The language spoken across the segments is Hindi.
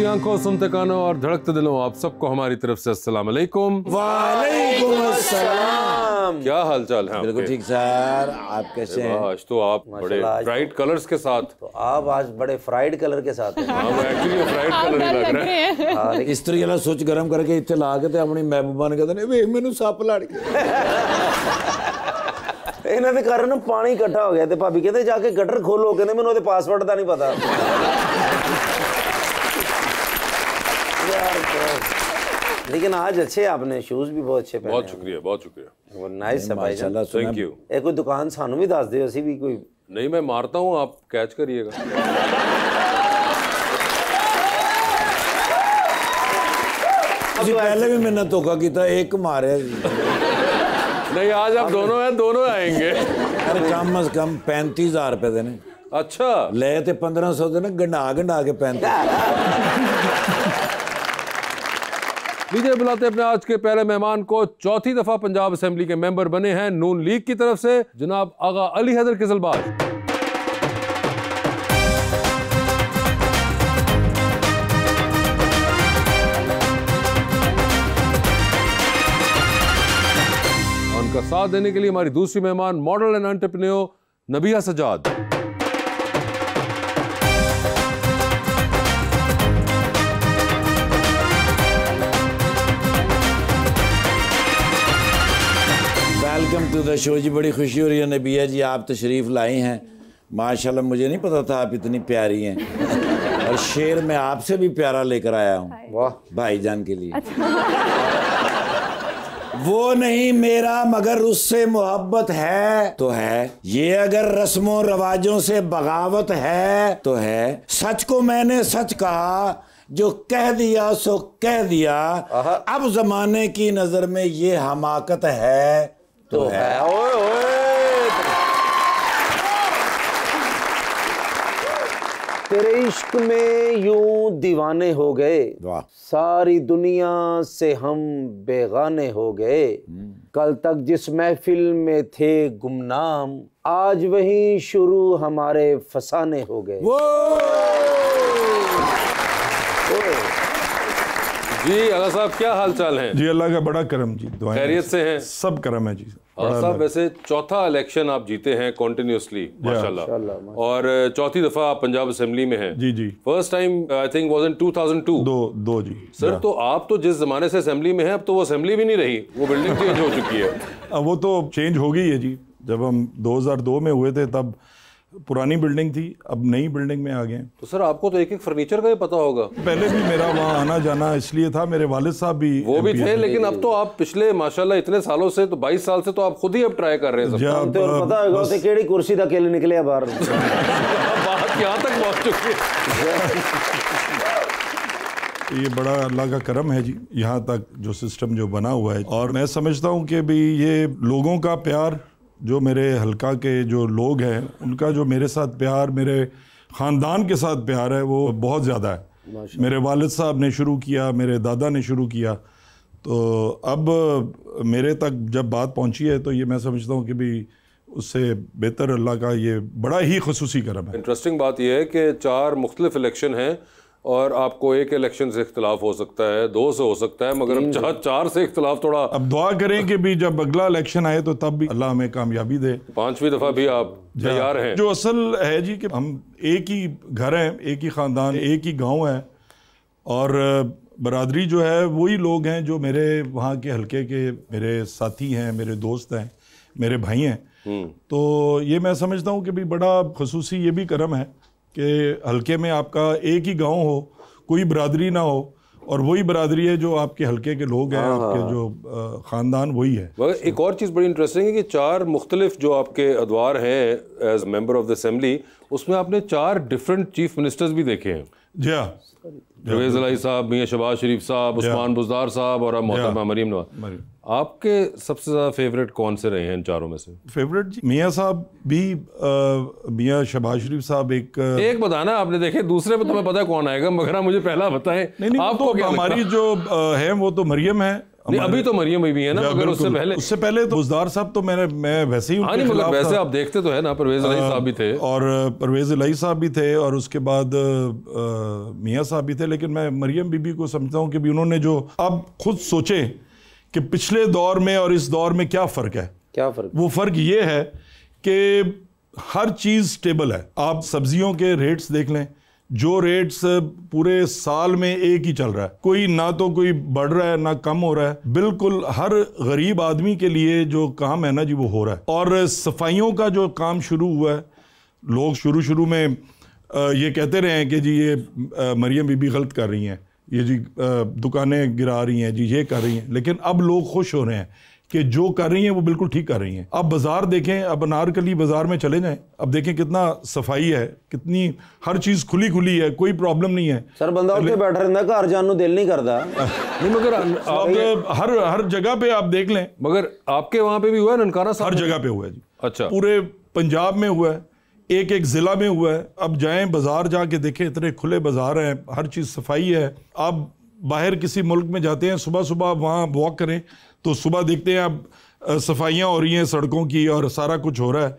आंखों, सुनते कानों और धड़कते दिलों, आप सबको हमारी तरफ से अस्सलाम वालेकुम। वालेकुम अस्सलाम। क्या हाल चाल है? बिल्कुल ठीक सर, आप कैसे हैं? आज तो आप बड़े ब्राइट कलर्स के साथ। तो आप आज बड़े फ्राइड कलर के साथ हैं। हाँ, एक्चुअली फ्राइड कलर ही लग रहे हैं। हाँ, इस्त्री वाला सुच गर्म करके इत्थे ला के ते अपनी महबूबा ने कहते ने वे मैनू सप लड़ गया। ਇਹਨਾਂ ਦੇ ਕਾਰਨ ਪਾਣੀ ਇਕੱਠਾ ਹੋ ਗਿਆ ਤੇ ਭਾਬੀ ਕਹਿੰਦੇ ਜਾ ਕੇ ਗਟਰ ਖੋਲੋ, ਕਹਿੰਦੇ ਮੈਨੂੰ ਉਹਦੇ ਪਾਸਵਰਡ ਦਾ ਨਹੀਂ ਪਤਾ। लेकिन आज अच्छे आपने शूज भी बहुत अच्छे पहने। बहुत शुक्रिया, बहुत शुक्रिया। वो नाइस है भाई, थैंक यू। एक कोई दुकान सानू भी दस दियो, ਅਸੀਂ भी कोई नहीं, मैं मारता हूँ, आप कैच करिएगा। पहले भी मैंने धोखा किया, एक मारे। नहीं, आज आप दोनों हैं, दोनों आएंगे। अरे कम से कम 35,000 रुपए देने। अच्छा, ले ते 1500 देने, गंडा के 35। लीजिए बुलाते अपने आज के पहले मेहमान को। चौथी दफा पंजाब असेंबली के मेंबर बने हैं नून लीग की तरफ से, जनाब आगा अली हैदर किजलबाज। उनका साथ देने के लिए हमारी दूसरी मेहमान model and entrepreneur Nabia Sajjad. Welcome to the show जी, बड़ी खुशी हो रही है नबिया जी, आप तशरीफ़ लाई हैं। माशाल्लाह, मुझे नहीं पता था आप इतनी प्यारी हैं। और शेर मैं आपसे भी प्यारा लेकर आया हूँ, वाह भाईजान के लिए। वो नहीं मेरा मगर उससे मोहब्बत है तो है, ये अगर रस्मों रवाजों से बगावत है तो है। सच को मैंने सच कहा, जो कह दिया सो कह दिया, अब जमाने की नजर में ये हमाकत है तो है। ओए ओए, तेरे इश्क में यूं दीवाने हो गए, सारी दुनिया से हम बेगाने हो गए। कल तक जिस महफिल में थे गुमनाम, आज वही शुरू हमारे फसाने हो गए। जी अल्लाह साहब, क्या हाल चाल है? जी अल्लाह का बड़ा करम जी, दुआएं खैरियत से हैं? सब करम है जी। साहब, वैसे चौथा इलेक्शन आप जीते हैं कॉन्टिन्यूसली, माशाल्लाह, और चौथी दफा आप पंजाब असेंबली में हैं। जी जी। First time I think was in 2002। दो जी सर। तो आप तो जिस जमाने से असेंबली में हैं, अब तो वो असेंबली भी नहीं रही, वो बिल्डिंग चेंज हो चुकी है। अब वो तो चेंज हो गई है जी। जब हम 2002 में हुए थे तब पुरानी बिल्डिंग थी, अब नई बिल्डिंग में आ गए। तो सर आपको तो एक एक फर्नीचर का ही पता होगा। पहले भी मेरा वहाँ आना जाना इसलिए था, मेरे वालिद साहब भी वो भी थे, लेकिन अब तो आप पिछले माशाल्लाह इतने सालों से, तो 22 साल से तो आप खुद ही अब ट्राई कर रहे हैं। पता होगा उसे केड़ी कुर्सी दा केले निकले बाहर। बात यहाँ तक पहुँच चुकी है। ये बड़ा अल्लाह का करम है जी, यहाँ तक जो सिस्टम जो बना हुआ है। और मैं समझता हूँ कि भी ये लोगों का प्यार, जो मेरे हल्का के जो लोग हैं, उनका जो मेरे साथ प्यार, मेरे ख़ानदान के साथ प्यार है, वो बहुत ज़्यादा है। मेरे वालिद साहब ने शुरू किया, मेरे दादा ने शुरू किया, तो अब मेरे तक जब बात पहुंची है तो ये मैं समझता हूँ कि भी उससे बेहतर अल्लाह का ये बड़ा ही खुसूसी करम है। इंटरेस्टिंग बात यह है कि 4 मुख्तलिफ इलेक्शन हैं और आपको एक इलेक्शन से इख्तिलाफ हो सकता है, 2 से हो सकता है, मगर अब 4 से इख्तिलाफ थोड़ा। अब दुआ करें कि भी जब अगला इलेक्शन आए तो तब भी अल्लाह हमें कामयाबी दे। 5वीं दफ़ा भी आप तैयार हैं? जो असल है जी कि हम एक ही घर हैं, एक ही ख़ानदान, एक ही गांव है, और बरादरी जो है वही लोग हैं जो मेरे वहाँ के हल्के के मेरे साथी हैं, मेरे दोस्त हैं, मेरे भाई हैं। तो ये मैं समझता हूँ कि भी बड़ा खुसूसी ये भी करम है कि हल्के में आपका एक ही गांव हो, कोई बरादरी ना हो, और वही बरादरी है जो आपके हल्के के लोग हैं, आपके जो ख़ानदान वही है। एक और चीज़ बड़ी इंटरेस्टिंग है कि 4 मुख्तलिफ जो आपके अदवार हैं as member of the assembly, उसमें आपने 4 डिफरेंट चीफ मिनिस्टर्स भी देखे हैं। जी हाँ, परवेज़ इलाही साहब, मियां शहबाज शरीफ साहब, उस्मान बुज़दार साहब और अब मोहतरमा मरीम नवाज। आपके सबसे ज़्यादा फेवरेट कौन से रहे हैं इन चारों में से? फेवरेट जी मियां साहब भी, मियां शहबाज शरीफ साहब एक बताना आपने देखे, दूसरे पे तुम्हें पता है कौन आएगा, मगर आप मुझे पहला बताएं। नहीं, आपको तो हमारी जो है वो तो मरियम है, नहीं, अभी तो मरियम बीबी है ना, मगर उससे पहले तो बुज़दार साहब तो मैं वैसे ही उनके खिलाफ वैसे था। आप देखते तो है ना, परवेज इलाही साहब भी थे, और परवेज इलाही साहब भी थे, और उसके बाद मियाँ साहब भी थे। लेकिन मैं मरियम बीबी को समझता हूँ कि भी उन्होंने जो, अब खुद सोचें कि पिछले दौर में और इस दौर में क्या फ़र्क है। क्या फ़र्क? वो फ़र्क ये है कि हर चीज़ स्टेबल है। आप सब्जियों के रेट्स देख लें, जो रेट्स पूरे साल में एक ही चल रहा है, कोई ना तो कोई बढ़ रहा है ना कम हो रहा है। बिल्कुल हर गरीब आदमी के लिए जो काम है ना जी, वो हो रहा है। और सफाइयों का जो काम शुरू हुआ है, लोग शुरू में ये कहते रहे हैं कि जी ये मरियम बीबी गलत कर रही हैं, ये जी दुकानें गिरा रही हैं जी, ये कर रही हैं, लेकिन अब लोग खुश हो रहे हैं कि जो कर रही हैं वो बिल्कुल ठीक कर रही हैं। अब बाजार देखें, अब अनारकली बाजार में चले जाएं, अब देखें कितना सफाई है, कितनी हर चीज खुली है, कोई प्रॉब्लम नहीं है। सर बंदा उत्ते बैठा रहता, घर जाने दिल नहीं करता। नहीं, मगर आप हर जगह पे आप देख लें। मगर आपके वहां पे भी हुआ है ननकाना साहब? हर जगह पे हुआ है जी। अच्छा, पूरे पंजाब में हुआ है, एक जिला में हुआ है। अब जाएं बाजार जाके देखें, इतने खुले बाजार हैं, हर चीज सफाई है। आप बाहर किसी मुल्क में जाते हैं, सुबह वहाँ वॉक करें तो सुबह देखते हैं अब सफाइयाँ हो रही हैं सड़कों की और सारा कुछ हो रहा है।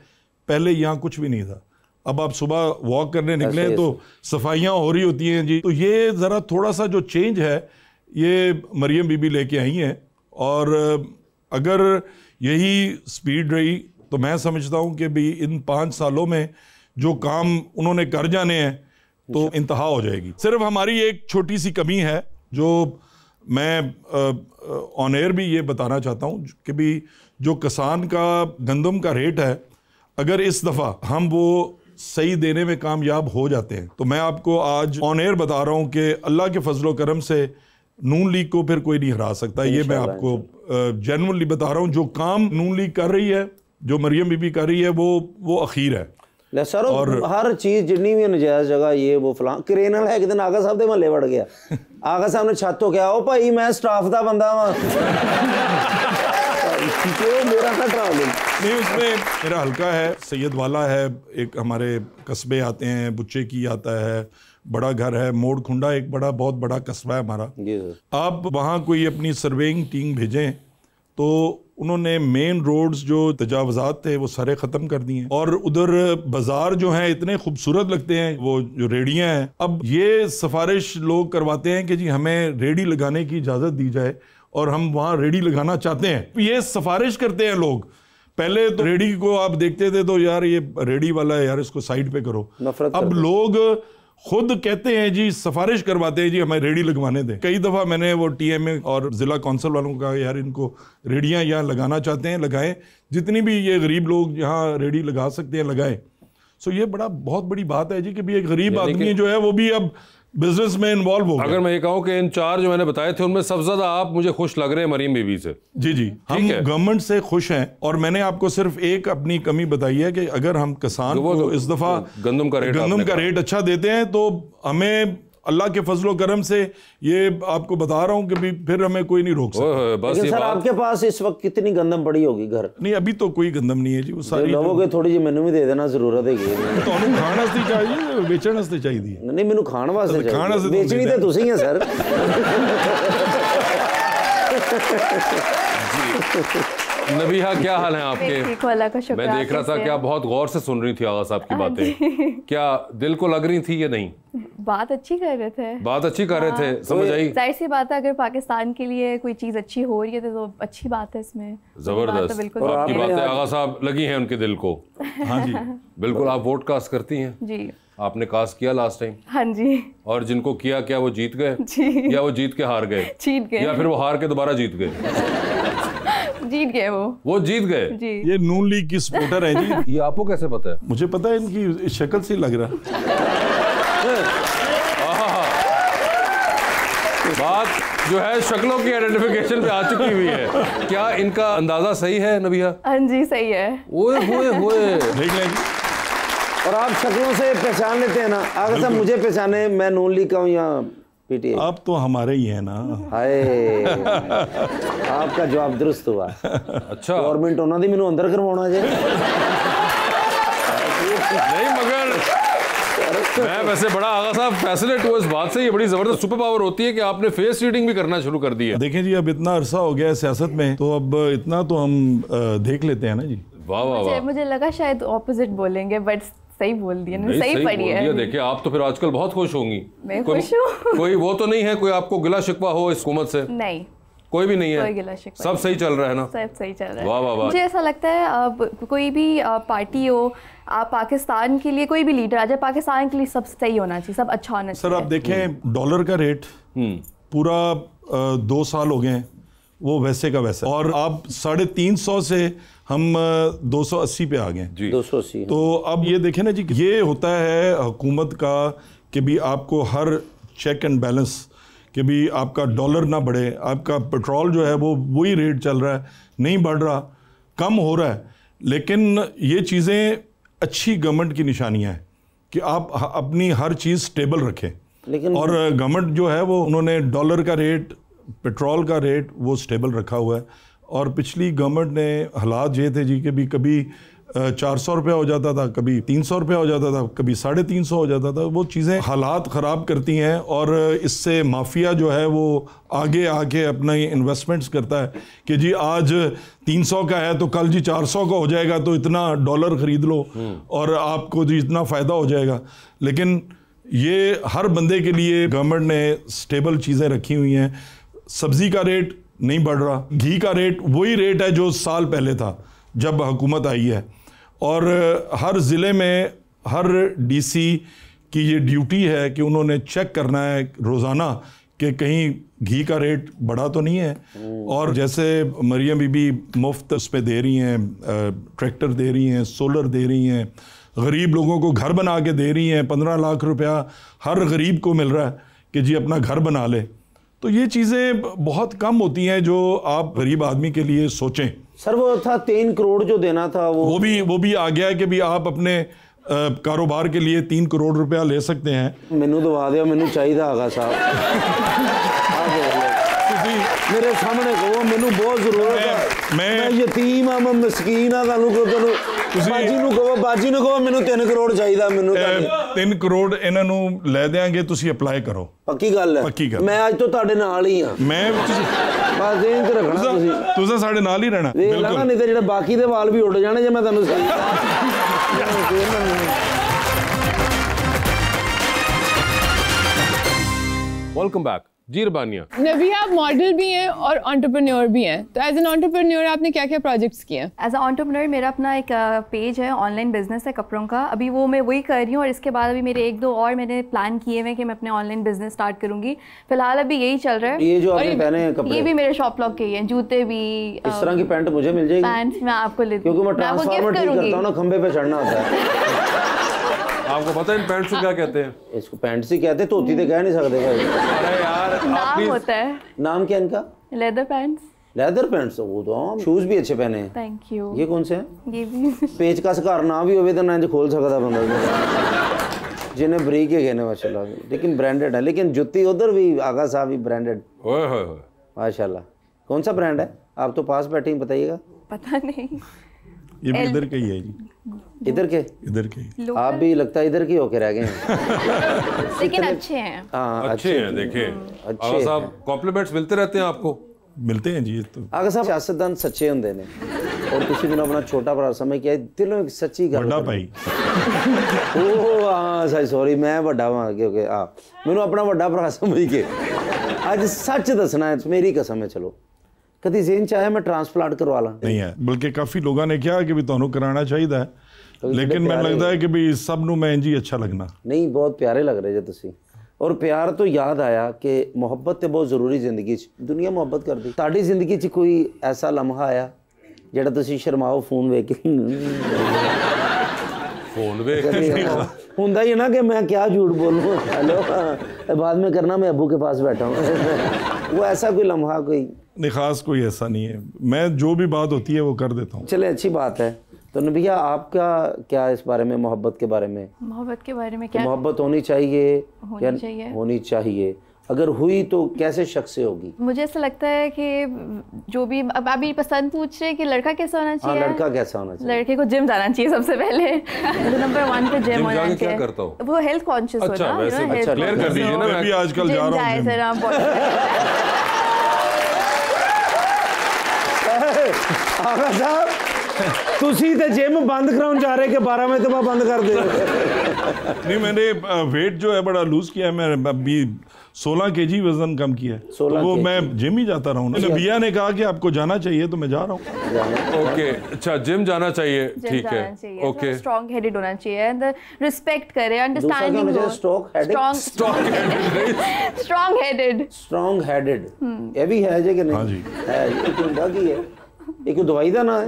पहले यहाँ कुछ भी नहीं था। अब आप सुबह वॉक करने निकले तो सफाइयाँ हो रही होती हैं जी। तो ये ज़रा थोड़ा सा जो चेंज है ये मरियम बीबी लेके आई हैं, और अगर यही स्पीड रही तो मैं समझता हूँ कि भी इन 5 सालों में जो काम उन्होंने कर जाने हैं तो इंतहा हो जाएगी। सिर्फ हमारी एक छोटी सी कमी है जो मैं ऑन एयर भी ये बताना चाहता हूँ कि भी जो किसान का गंदम का रेट है, अगर इस दफ़ा हम वो सही देने में कामयाब हो जाते हैं तो मैं आपको आज ऑन एयर बता रहा हूँ कि अल्लाह के फजलो करम से नून लीग को फिर कोई नहीं हरा सकता। ये मैं आपको जेन्युइनली बता रहा हूँ। जो काम नून लीग कर रही है, जो मरियम बीबी कर रही है, वो अखीर है। सर और हर चीज जिन्नी भी नजायज जगह ये वो फलां क्रेनल है। एक दिन आगा साहब के महल्ले वड़ गया, आगा साहब ने छत तो क्या, ओ भाई मैं स्टाफ का बंदा वा मेरा का ट्रैवलिंग नहीं। उसमें मेरा हल्का है, सैयद वाला है, एक हमारे कस्बे आते हैं, बुच्चे की आता है, बड़ा घर है, मोड़ खुंडा एक बहुत बड़ा कस्बा है हमारा। आप वहाँ कोई अपनी सर्वेइंग टीम भेजें तो उन्होंने मेन रोड्स जो तजावजात थे वो सारे ख़त्म कर दिए, और उधर बाजार जो हैं इतने खूबसूरत लगते हैं, वो जो रेडियाँ हैं। अब ये सिफारिश लोग करवाते हैं कि जी हमें रेडी लगाने की इजाज़त दी जाए, और हम वहाँ रेडी लगाना चाहते हैं। ये सिफारिश करते हैं लोग। पहले तो रेडी को आप देखते थे तो यार ये रेडी वाला है यार, इसको साइड पे करो। अब लोग खुद कहते हैं जी, सिफारिश करवाते हैं जी हमें रेडी लगवाने दें। कई दफ़ा मैंने वो टीएमए और ज़िला कौंसिल वालों को कहा यार इनको रेडियाँ यहाँ लगाना चाहते हैं लगाएं, जितनी भी ये गरीब लोग यहाँ रेडी लगा सकते हैं लगाएं। सो ये बहुत बड़ी बात है जी कि भी एक गरीब आदमी जो है वो भी अब बिजनेस में इन्वॉल्व हो गया। अगर मैं ये कहूँ कि इन 4 जो मैंने बताए थे उनमें सबसे ज्यादा आप मुझे खुश लग रहे हैं मरियम बीबी से। जी हम गवर्नमेंट से खुश हैं, और मैंने आपको सिर्फ एक अपनी कमी बताई है कि अगर हम किसान को इस दफा गंदम का रेट अच्छा देते हैं तो हमें अल्लाह के फजलो करम से ये आपको बता रहा हूँ कि भी फिर हमें कोई नहीं रोक सकता। बस सर आपके पास इस वक्त कितनी गंदम पड़ी होगी घर? नहीं अभी तो कोई गंदम नहीं है जी, वो सारी लोगों थोड़ी जी मैनू भी दे देना जरूरत है। ਤੁਹਾਨੂੰ ਖਾਣ ਵਾਸਤੇ चाहिए बेचने वास्ते चाहिए? नहीं मैनू खाण वास्ते चाहिए, बेचनी तो तुसी हैं सर। नबीहा क्या हाल है आपके? ठीक हो, अल्लाह का शुक्र। मैं देख रहा था कि आप बहुत गौर से सुन रही थी आगा साहब की बातें, क्या दिल को लग रही थी या नहीं? बात अच्छी कर रहे थे, बात अच्छी कर रहे थे, समझ आई। जाहिर सी बात है अगर पाकिस्तान के लिए कोई चीज अच्छी हो रही है तो अच्छी बात है इसमें। जबरदस्त, आपकी बातें आगा साहब लगी हैं उनके दिल को। हाँ जी बिल्कुल। आप वोट कास्ट करती हैं? जी आपने कास्ट किया लास्ट टाइम? हाँ जी। और जिनको किया क्या वो जीत गए जी, या वो जीत के हार गए? जीत गए। या फिर वो हार के दोबारा जीत गए? जीत गए वो जीत गए जी। ये नून लीग की सपोर्टर है जी। ये आपको कैसे पता है? मुझे पता है, इनकी शक्ल से लग रहा। बात जो है शक्लों की आइडेंटिफिकेशन पे आ चुकी हुई है। क्या इनका अंदाजा सही है नबीहा? हाँ जी सही है। ओए होए होए देख लेंगे। और आप शक्लों से पहचान लेते हैं ना? अगर सब मुझे पहचाने मैं नून लीग का हूँ या पीटीए? आप तो हमारे ही हैं ना। हाय आपका जवाब दुरुस्त हुआ। अच्छा गवर्नमेंट उन्होंने दी मैनू अंदर करवाना जे नहीं, मगर मैं वैसे बड़ा आगा साहब फैसिनेट हुआ इस बात से, ये बड़ी जबरदस्त सुपर पावर होती है कि आपने फेस रीडिंग भी करना शुरू कर दी है। देखें जी, अब इतना अरसा हो गया है सियासत में, तो अब इतना तो हम देख लेते हैं ना जी। वाह वाह वाह। मुझे लगा शायद ऑपोजिट बोलेंगे, बट सही बोल दिया, सही पढ़ी है। देखिए आप तो फिर आजकल बहुत खुश होंगी। मैं खुश हूँ। कोई वो तो नहीं है, कोई आपको गिला शिकवा हो इस हुकूमत से? नहीं, कोई भी नहीं है, कोई गिला शिकवा सब सही चल रहा है ना? सब सही चल रहा है। वाह वाह वाह। मुझे ऐसा लगता है अब कोई भी पार्टी हो, आप पाकिस्तान के लिए कोई भी लीडर आ जाए, पाकिस्तान के लिए सब सही होना चाहिए, सब अच्छा होना चाहिए। सर आप देखें डॉलर का रेट पूरा 2 साल हो गए हैं वो वैसे का वैसा, और आप 350 से हम 280 पे आ गए जी। 280। तो अब ये देखें ना जी, ये होता है हुकूमत का कि भी आपको हर चेक एंड बैलेंस कि भी आपका डॉलर ना बढ़े, आपका पेट्रोल जो है वो वही रेट चल रहा है, नहीं बढ़ रहा, कम हो रहा है। लेकिन ये चीज़ें अच्छी गवर्नमेंट की निशानियां हैं कि आप अपनी हर चीज़ स्टेबल रखें। लेकिन और गवर्नमेंट जो है वो उन्होंने डॉलर का रेट, पेट्रोल का रेट वो स्टेबल रखा हुआ है। और पिछली गवर्नमेंट ने हालात ये थे जी कि भी कभी 400 रुपया हो जाता था, कभी 300 रुपया हो जाता था, कभी 350 हो जाता था। वो चीज़ें हालात ख़राब करती हैं और इससे माफिया जो है वो आगे आके अपना इन्वेस्टमेंट्स करता है कि जी आज 300 का है तो कल जी 400 का हो जाएगा, तो इतना डॉलर ख़रीद लो और आपको जी इतना फ़ायदा हो जाएगा। लेकिन ये हर बंदे के लिए गवर्नमेंट ने स्टेबल चीज़ें रखी हुई हैं। सब्ज़ी का रेट नहीं बढ़ रहा, घी का रेट वही रेट है जो साल पहले था जब हुकूमत आई है। और हर ज़िले में हर डीसी की ये ड्यूटी है कि उन्होंने चेक करना है रोज़ाना कि कहीं घी का रेट बढ़ा तो नहीं है। और जैसे मरियम बीबी मुफ्त उस पे दे रही हैं, ट्रैक्टर दे रही हैं, सोलर दे रही हैं, गरीब लोगों को घर बना के दे रही हैं, 15 लाख रुपया हर गरीब को मिल रहा है कि जी अपना घर बना ले। तो ये चीज़ें बहुत कम होती हैं जो आप गरीब आदमी के लिए सोचें। सर वो था 3 करोड़ जो देना था वो भी आ गया है कि भी आप अपने कारोबार के लिए 3 करोड़ रुपया ले सकते हैं। मैनू दवा दिया, मैनू चाहिए आगा साहब। मेरे सामने कहो, मैनू बहुत जरूरत है, मैं यतीम हाँ, मैं मस्कीन हाँ। बाजी नूं कहो, बाजी नूं कहो मैनू 3 करोड़ चाहिए। मैनू 3 करोड़ इन्हां नूं ले देंगे, तुसीं अप्लाई करो। पक्की गल है, पक्की गल। मैं अज तो तुहाडे नाल ही हां। मैं बस देन च रखना, तुसीं साडे नाल ही रहना। बिल्कुल नहीं तो जेडे बाकी दे वाल भी उड़ जाने जे मैं तुहानूं सही। वेलकम बैक जी रबानिया। नबी आप मॉडल भी हैं और एंटरप्रेन्योर भी हैं, तो एज एन एंटरप्रेन्योर आपने क्या क्या प्रोजेक्ट्स किए हैं? एज अ एंटरप्रेन्योर मेरा अपना एक पेज है, ऑनलाइन बिजनेस है कपड़ों का। अभी वो मैं वही कर रही हूँ और इसके बाद अभी मेरे 1-2 और मैंने प्लान किए हुए कि मैं अपने ऑनलाइन बिजनेस स्टार्ट करूँगी। फिलहाल अभी यही चल रहा है। ये जो आपने पहने हैं कपड़े, ये भी मेरे शॉप लॉक के ही हैं, जूते भी। इस तरह की पैंट मुझे मिल जाएगी? पैंट मैं आपको ले, क्योंकि मैं ट्रांसफार्मर ठीक करता हूँ ना, खंबे पे चढ़ना होता है। आपको पता है इन पैंट्स को क्या कहते हैं? इसको पैंट से कहते हैं, धोती तो कह नहीं सकते। अरे यार नाम होता है। नाम क्या इनका? Leather pants. लेदर पैंट्स, वो तो हम शूज भी अच्छे पहने हैं। Thank you. ये कौन से हैं? ये भी पेच कस घर ना भी होवे तो ना खोल सकता बंदा, जिन्हें बरीक के कहने माशाल्लाह, लेकिन ब्रांडेड है। लेकिन जुत्ती उधर भी आगा साहब भी ब्रांडेड। ओए होए होए माशाल्लाह। कौन सा ब्रांड है? आप तो पास बैठे ही, बताइएगा। पता नहीं, ये भी इधर के ही है जी, इधर के ही। आप भी लगता है इधर के होके रह गए हैं। लेकिन अच्छे हैं। हाँ अच्छे हैं। देखें अच्छे साहब, कॉम्प्लीमेंट्स मिलते रहते हैं आपको? मिलते हैं जी। तो आगा साहब सियासतदान सच्चे होंगे ने, और किसी दिन अपना छोटा भरा समझ के दिलों एक सच्ची गल बड़ा भाई। ओह हाँ सही, सॉरी मैं बड़ा वहाँ क्योंकि मैनू अपना बड़ा भरा समझ के अज सच दसना है, मेरी कसम है। चलो कभी ज़हन चाहे मैं ट्रांसप्लांट करवा ला नहीं है, बल्कि काफ़ी लोगों ने किया कि भी तुहानू कराना चाहिए है, लेकिन मैं लगता है कि भी सब नू मैं इंजी अच्छा लगना। नहीं, बहुत प्यारे लग रहे जे तुसी। और प्यार तो याद आया कि मुहब्बत तो बहुत ज़रूरी जिंदगी च, दुनिया मुहब्बत कर दी। ताड़ी जिंदगी च कोई ऐसा लम्हा आया जेड़ा तुसी शर्माओ फोन वेख के? फोन वे होंदा ही ना कि मैं क्या झूठ बोलूँ, हेलो बाद में करना मैं अबू के पास बैठा हूँ। वो ऐसा कोई लम्हा कोई नहीं, खास कोई ऐसा नहीं है। मैं जो भी बात होती है वो कर देता हूँ। चले अच्छी बात है। तो नबिया आपका क्या इस बारे में, मोहब्बत के बारे में? मोहब्बत के बारे में क्या? मोहब्बत होनी चाहिए, होनी चाहिए। होनी चाहिए। अगर हुई तो कैसे शख्स से होगी? मुझे ऐसा लगता है कि जो भी अब अभी पसंद पूछ रहे हैं कि लड़का कैसा होना चाहिए। हाँ, लड़का कैसा होना चाहिए? लड़के को जिम जाना चाहिए सबसे पहले। नंबर 1 पे जिम होना चाहिए। क्या करता हूँ? वो हेल्थ कॉन्शियस होना। अच्छा, वैसे क्लियर कर दीजिए ना। मैं भी आजकल जा रहा हूँ। आगा साहब तुसी तो जिम बंद कराउन जा रहे कि 12 में तो बंद कर दे। नहीं, मैंने वेट जो है बड़ा लूज किया है। मैं अभी 16 kg वजन कम किया है, तो वो मैं जिम ही जाता रहा हूँ। नबिया ने कहा कि आपको जाना चाहिए तो मैं जा रहा हूँ। ओके, अच्छा जिम जाना चाहिए, ठीक है। ओके, स्ट्रॉन्ग हेडेड होना चाहिए एंड रिस्पेक्ट करे, अंडरस्टैंडिंग हो। स्ट्रॉन्ग हेडेड ये भी है जे कि नहीं? हाँ जी है। ये क्यों होता की है? ये कोई दवाई का ना है?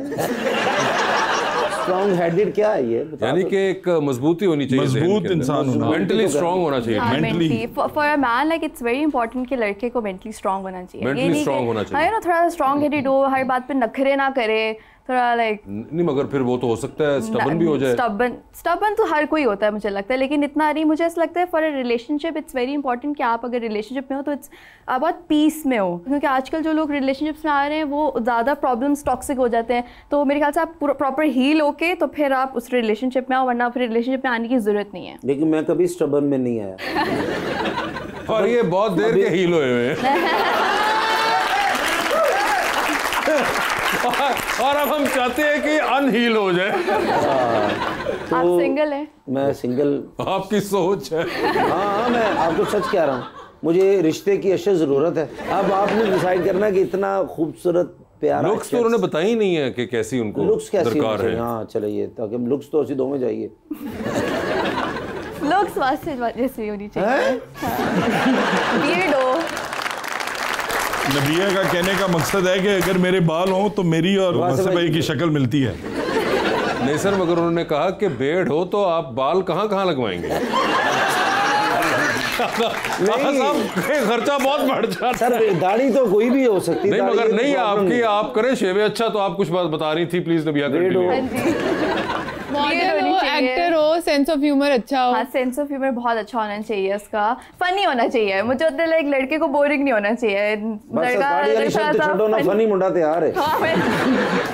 स्ट्रॉन्ग हेडेड क्या है ये? यानी कि एक मजबूती होनी चाहिए, मजबूत इंसान होना, मेंटली स्ट्रांग होना चाहिए। Mentally for a man like it's very important कि लड़के को मेंटली स्ट्रांग होना चाहिए। मेंटली स्ट्रांग होना चाहिए, ना थोड़ा स्ट्रांग हेडेड हो, हर बात पे नखरे ना करे, थोड़ा लाइक नहीं, मगर फिर वो तो हो सकता है स्टबन भी हो जाए। स्टबन तो हर कोई होता है मुझे लगता है, लेकिन इतना नहीं। मुझे ऐसा लगता है for a relationship it's very important कि आप अगर रिलेशनशिप में हो तो इट्स आप बहुत पीस में हो, क्योंकि आजकल जो लोग रिलेशनशिप्स में आ रहे हैं वो ज़्यादा प्रॉब्लम्स टॉक्सिक हो जाते हैं। तो मेरे ख्याल से आप प्रॉपर हील होके तो फिर आप उस रिलेशनशिप में आओ, वरना फिर रिलेशनशिप में आने की जरूरत नहीं है। लेकिन मैं कभी स्टबन में नहीं आया और ये बहुत देर के हील हुए हुए हैं। और अब हम चाहते हैं कि अनहील हो जाए। तो आप सिंगल हैं? मैं सिंगल। आपकी सोच है। हाँ, मैं आपको सच कह रहा हूँ, मुझे रिश्ते की अशद ज़रूरत है। अब आपने डिसाइड करना कि इतना खूबसूरत प्यारा लुक्स तो उन्होंने बताया ही नहीं है कि कैसी उनको लुक्स कैसी दरकार है। हाँ चलिए, ताकि लुक्स तो ऐसी दो में जाइए। लुक्स वास्ते जैसी होनी चाहिए, बियर्ड हो। नबिया का कहने का मकसद है कि अगर मेरे बाल हों तो मेरी और वासिफ भाई की शक्ल मिलती है। नहीं सर, मगर उन्होंने कहा कि बेड हो तो आप बाल कहाँ कहाँ लगवाएंगे? खर्चा बहुत बढ़ जाता सर, दाढ़ी तो कोई भी हो सकती है। नहीं, मगर नहीं आपकी, आप करें शेवे। अच्छा, तो आप कुछ बात बता रही थी, प्लीज नबिया मॉडल हो, एक्टर हो, सेंस ऑफ ह्यूमर अच्छा हो। हाँ, सेंस ऑफ ह्यूमर बहुत अच्छा होना चाहिए उसका, फनी होना चाहिए। मुझे होता है लाइक लड़के को बोरिंग नहीं होना चाहिए। लड़का फनी मुंडा तैयार है।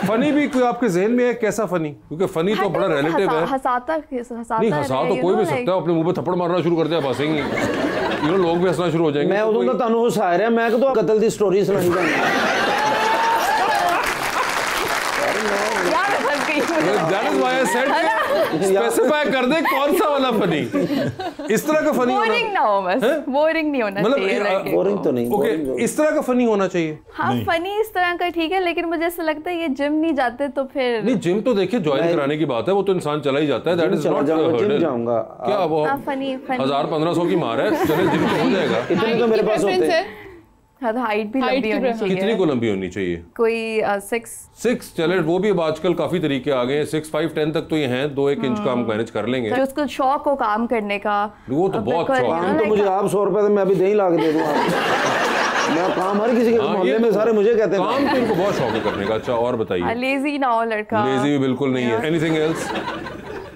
फनी भी कोई आपके जहन में है कैसा फनी? क्योंकि फनी तो बड़ा रिलेटिव है। हंसाता नहीं, हंसा तो कोई भी सकता है। अपने मुंह पे थप्पड़ मारना शुरू कर दिया, हंसेंगे, लोग भी हंसना शुरू हो जाएंगे। मैं उदों तो तुहानू हंसा रहा, मैं तो कतल की स्टोरी सुनाई जाऊंगा। स्पेसिफाई कर दे कौन सा वाला फनी, इस तरह का फनी बोरिंग ना हो, बस बोरिंग नहीं होना चाहिए। बोरिंग तो नहीं, ओके, इस तरह का फनी होना चाहिए। हाँ, फनी इस तरह का ठीक है, लेकिन मुझे ऐसा लगता है ये जिम नहीं जाते तो फिर नहीं, जिम तो देखिए ज्वाइन कराने की बात है, वो तो इंसान चला ही जाता है। दैट इज नॉट जिम जाऊंगा क्या वो फनी 1000-1500 की मार है, चले जिम तो हो जाएगा। इतने तो मेरे पास होते हैं। हाँ, तो हाइट भी लंबी होनी चाहिए। कितनी को लंबी होनी चाहिए? कोई 6 चले, वो भी अब आजकल काफी तरीके आ गए हैं। 6, 5, 10 तक तो ये हैं, 2-1 इंच का हम मैनेज कर लेंगे। तो उसको शौक हो काम करने का, वो तो बहुत शौक है। तो मुझे आप 100 रुपए तो मैं अभी दही ला के दे दूंगा। मैं काम हर किसी के मोहल्ले में सारे मुझे कहते हैं। काम तो इनको बहुत शौक है करने का। अच्छा, और बताइए। लेजी ना हो लड़का। लेजी भी बिल्कुल नहीं है। Anything else?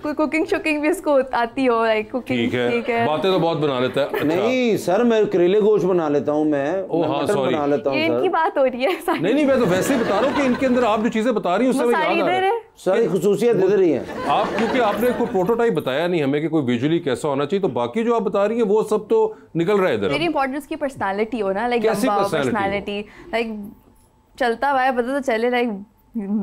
कोई कुकिंग शुकिंग भी उसको आती हो, लाइक कुकिंग ठीक है। बातें तो बहुत बना लेता है। अच्छा। नहीं सर, मैं करेले गोश्त बना लेता हूँ, मैं मटन बना लेता हूँ। ये इनकी बात हो रही है। नहीं, मैं तो वैसे ही बता रहा हूँ कि इनके अंदर आप जो चीजें बता रही हैं उससे याद आ रहा है। सारी खुसूसियत दे रही हैं आप, क्योंकि आपने कोई प्रोटोटाइप बताया नहीं हमें कि कोई विजुअली कैसा होना चाहिए, तो बाकी जो आप बता रही हैं वो सब तो निकल रहा है इधर। वेरी इंपॉर्टेंट उसकी पर्सनालिटी हो ना, लाइक पर्सनालिटी, लाइक चलता हुआ है, पता तो चले लाइक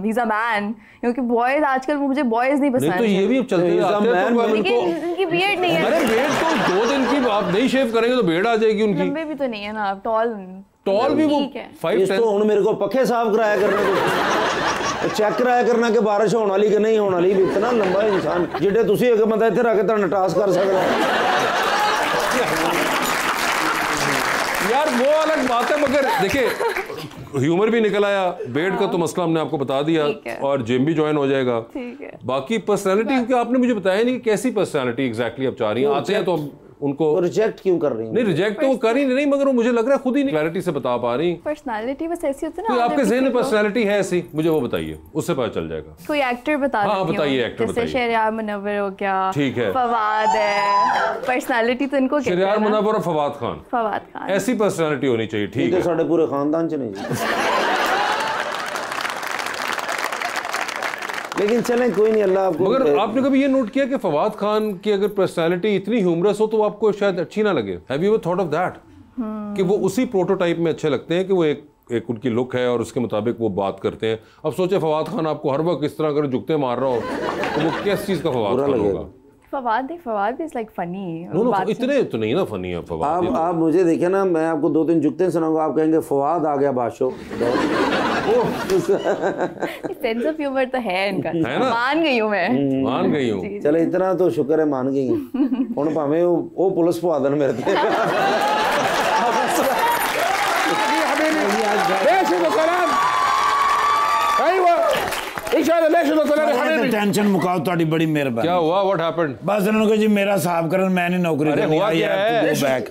he's a man, क्योंकि बॉयज आजकल मुझे बॉयज नहीं पसंद। नहीं, तो ये भी चलते जाते हैं, तो इनकी बियर्ड नहीं है। अरे बियर्ड तो 2 दिन की आप नहीं शेव करेंगे तो बियर्ड आ जाएगी उनकी। लंबे भी तो नहीं है ना आप, टॉल भी वो 5-10। तो मेरे को पखे साफ कराया करना, चेक कराया करना कि बारिश होने वाली कि नहीं होने वाली। इतना लंबा इंसान जिड्डे तुसी एक बंदा इत्थे रख के तुहानू टास कर सकदा यार, वो अलग बात है। मगर देखिए, ह्यूमर भी निकल आया, बेड का तो मसला हमने आपको बता दिया, और जिम भी ज्वाइन हो जाएगा। ठीक है। बाकी पर्सनालिटी का आपने मुझे बताया नहीं कि कैसी पर्सनालिटी एग्जैक्टली आप चाह रही हैं। आते हैं तो उनको रिजेक्ट क्यों कर रही है? नहीं रिजेक्ट तो वो कर ही नहीं, मगर वो मुझे लग रहा है खुद ही नहीं क्लैरिटी से बता पा रही। पर्सनालिटी बस ऐसी होती है तो ना, आपके ज़हन में पर्सनालिटी है ऐसी, मुझे वो बताइए, उससे पता चल जाएगा। कोई एक्टर बता हाँ, देती हूँ। बताइए, एक्टर जैसे बताइए। शहरयार मुनव्वर हो गया, ठीक है। फवाद है, पर्सनालिटी तो इनको कहते हैं शहरयार ना। मुनव्वर और फवाद खान, फवाद खान ऐसी पर्सनालिटी होनी चाहिए। ठीक तो है, साढ़े पूरे खानदान च नहीं। लेकिन चलें कोई नहीं, अल्लाह आपको। मगर आपने कभी ये नोट किया कि फवाद खान की अगर पर्सनालिटी इतनी ह्यूमरस हो तो आपको शायद अच्छी ना लगे? Have you ever thought of that कि वो उसी प्रोटोटाइप में अच्छे लगते हैं कि वो एक उनकी लुक है और उसके मुताबिक वो बात करते हैं। अब सोचे फवाद खान आपको हर वक्त इस तरह अगर झुकते मार रहा हो तो वो किस चीज़ का फवाद खान होगा? Fawad is like funny. No इतने तो नहीं ना फनी है फवाद। आप मुझे देखे ना, मैं आपको 2-3 जुगते सुनाऊंगा, आप कहेंगे फवाद आ गया बादशाह। सेंस ऑफ ह्यूमर तो है इनका, है ना? मान गई हूँ मैं, मान गई हूँ। चलो इतना तो शुक्र है मान गई हूँ। भावें वो पुलिस पवा देन मेरे ते। टेंशन मुकाओ, ਤੁਹਾਡੀ बड़ी मेहरबानी। क्या हुआ? What happened? बस इन्होंने कहा जी मेरा हिसाब करन, मैं नहीं नौकरी करनी। हुआ क्या है? बैक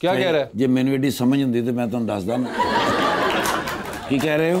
क्या कह रहा है? ਜੇ ਮੈਨੂੰ ਏਡੀ ਸਮਝ ਹੁੰਦੀ ਤੇ ਮੈਂ ਤੁਹਾਨੂੰ ਦੱਸਦਾ ਨਾ। ਕੀ ਕਹਿ ਰਹੇ ਹੋ?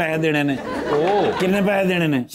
ਪੈਸੇ ਦੇਣੇ ਨੇ। ਕਿੰਨੇ ਪੈਸੇ ਦੇਣੇ ਨੇ?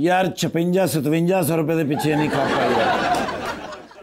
ਯਾਰ 56-5700 ਰੁਪਏ ਦੇ ਪਿੱਛੇ ਨਹੀਂ ਖਾ ਪਾਏਗਾ।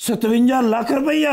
57 ਲੱਖ ਰੁਪਈਆ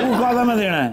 ਉਹ ਕਾਹਦਾ ਮੈਂ ਦੇਣਾ ਹੈ?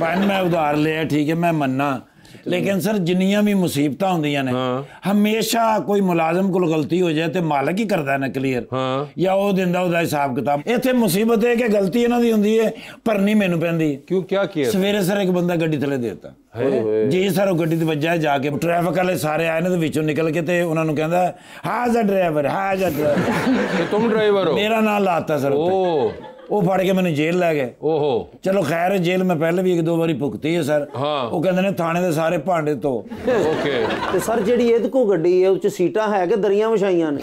ਭਾਵੇਂ ਮੈਂ ਉਧਾਰ ਲਿਆ ਠੀਕ ਹੈ, ਮੈਂ ਮੰਨਾ, ਲੇਕਿਨ ਸਰ ਜਿੰਨੀਆਂ ਵੀ ਮੁਸੀਬਤਾਂ ਹੁੰਦੀਆਂ ਨੇ ਹਮੇਸ਼ਾ ਕੋਈ ਮੁਲਾਜ਼ਮ ਕੋਲ ਗਲਤੀ ਹੋ ਜਾਏ ਤੇ ਮਾਲਕ ਹੀ ਕਰਦਾ ਨਾ ਕਲੀਅਰ, ਜਾਂ ਉਹ ਦਿੰਦਾ ਉਹਦਾ ਹਿਸਾਬ ਕਿਤਾਬ। ਇੱਥੇ ਮੁਸੀਬਤ ਹੈ ਕਿ ਗਲਤੀ ਇਹਨਾਂ ਦੀ ਹੁੰਦੀ ਹੈ, ਭਰਨੀ ਮੈਨੂੰ ਪੈਂਦੀ। क्यों? क्या किया? ਸਵੇਰੇ ਸਰ ਇੱਕ ਬੰਦਾ ਗੱਡੀ ਥੱਲੇ ਦੇ ਦਿੱਤਾ ਜੀ ਸਰ, ਉਹ ਗੱਡੀ ਤੇ ਵੱਜਾ, ਜਾ ਕੇ ਟ੍ਰੈਫਿਕ ਵਾਲੇ ਸਾਰੇ ਆਏ ਨੇ ਤੇ ਵਿੱਚੋਂ ਨਿਕਲ ਕੇ ਤੇ ਉਹਨਾਂ ਨੂੰ ਕਹਿੰਦਾ ਹਾਂ ਜਾ ਡਰਾਈਵਰ, ਹਾਂ ਜਾ ਡਰਾਈਵਰ। तुम ड्राइवर हो? ਮੇਰਾ ਨਾਂ ਲਾਤਾ ਸਰ ਉੱਤੇ। ਉਹ ਫੜ ਕੇ ਮੈਨੂੰ ਜੇਲ੍ਹ ਲੈ ਗਏ। ओहो। ਚਲੋ ਖੈਰ ਜੇਲ੍ਹ ਮੈਂ ਪਹਿਲੇ ਵੀ 1-2 ਵਾਰੀ ਭੁਗਤੀ ਹੈ ਸਰ। ਉਹ ਕਹਿੰਦੇ ਨੇ ਥਾਣੇ ਦੇ ਸਾਰੇ ਭਾਂਡੇ ਧੋ। ओके। ਤੇ ਸਰ ਜਿਹੜੀ ਇਹਦੇ ਕੋ ਗੱਡੀ ਹੈ ਉਹ ਚ ਸੀਟਾਂ ਹੈ ਕਿ ਦਰੀਆਂ ਵਿਛਾਈਆਂ ਨੇ?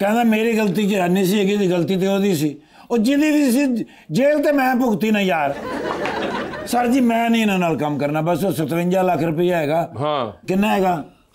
ਕਹਿੰਦਾ ਮੇਰੀ ਗਲਤੀ ਕੀ ਨਹੀਂ ਸੀ ਹੈਗੀ, ਗਲਤੀ ਤੇ ਉਹਦੀ ਸੀ। ਉਹ ਜਿਹਦੀ ਵੀ ਸੀ ਜੇਲ੍ਹ ਤੇ ਮੈਂ ਭੁਗਤੀ ਨਾ ਯਾਰ। ਸਰ ਜੀ ਮੈਂ ਨਹੀਂ ਇਹਨਾਂ ਨਾਲ ਕੰਮ ਕਰਨਾ, ਬਸ ਉਹ 57 ਲੱਖ ਰੁਪਈਆ ਹੈਗਾ। हाँ। ਕਿੰਨਾ ਹੈਗਾ?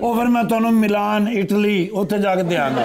ਉਹ ਫਿਰ ਮੈਂ ਤੁਹਾਨੂੰ ਮਿਲਾਨ ਇਟਲੀ ਉੱਥੇ ਜਾ ਕੇ ਦਿਆਂਗਾ।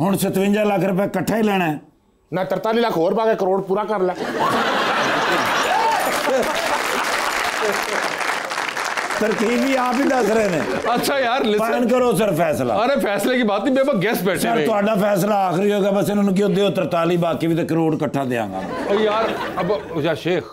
ਹੁਣ 57 ਲੱਖ ਰੁਪਏ ਇਕੱਠਾ ਹੀ ਲੈਣਾ ਹੈ। ना 43 लाख और बाकी करोड़ पूरा कर ले। तरकीब भी आप ही दस रहे ने। अच्छा यार फाइन करो सर फैसला। अरे फैसले की बात नहीं, बेबा गेस्ट बैठे सर ਤੁਹਾਡਾ फैसला आखिरी होगा, बस इन्होंने क्यों दियो 43, बाकी भी तो करोड़ इकट्ठा देंगा। और यार अब या Sheikh,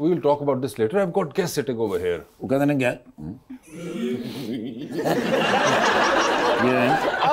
we will talk about this later. I've got guests sitting over here. वो कहते हैं क्या?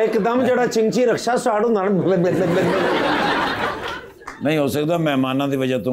एकदम जड़ा चिंची रक्षा स्टार्ट ਹੁੰਦਾ ਨਾ। नहीं हो सकता मेहमानों की वजह तो।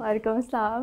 वालेकुम अस्सलाम।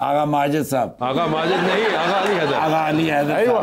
आगा माजिद साहब। आगा माजिद नहीं, आगा अली हैदर। आगा अली हैदर। अय्वा।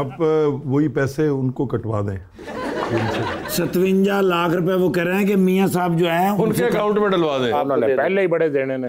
आप वही पैसे उनको कटवा दें। 57 लाख रुपए वो कह रहे हैं कि मियाँ साहब जो है उनके अकाउंट में डलवा दें। आपने पहले ही बड़े देने ने।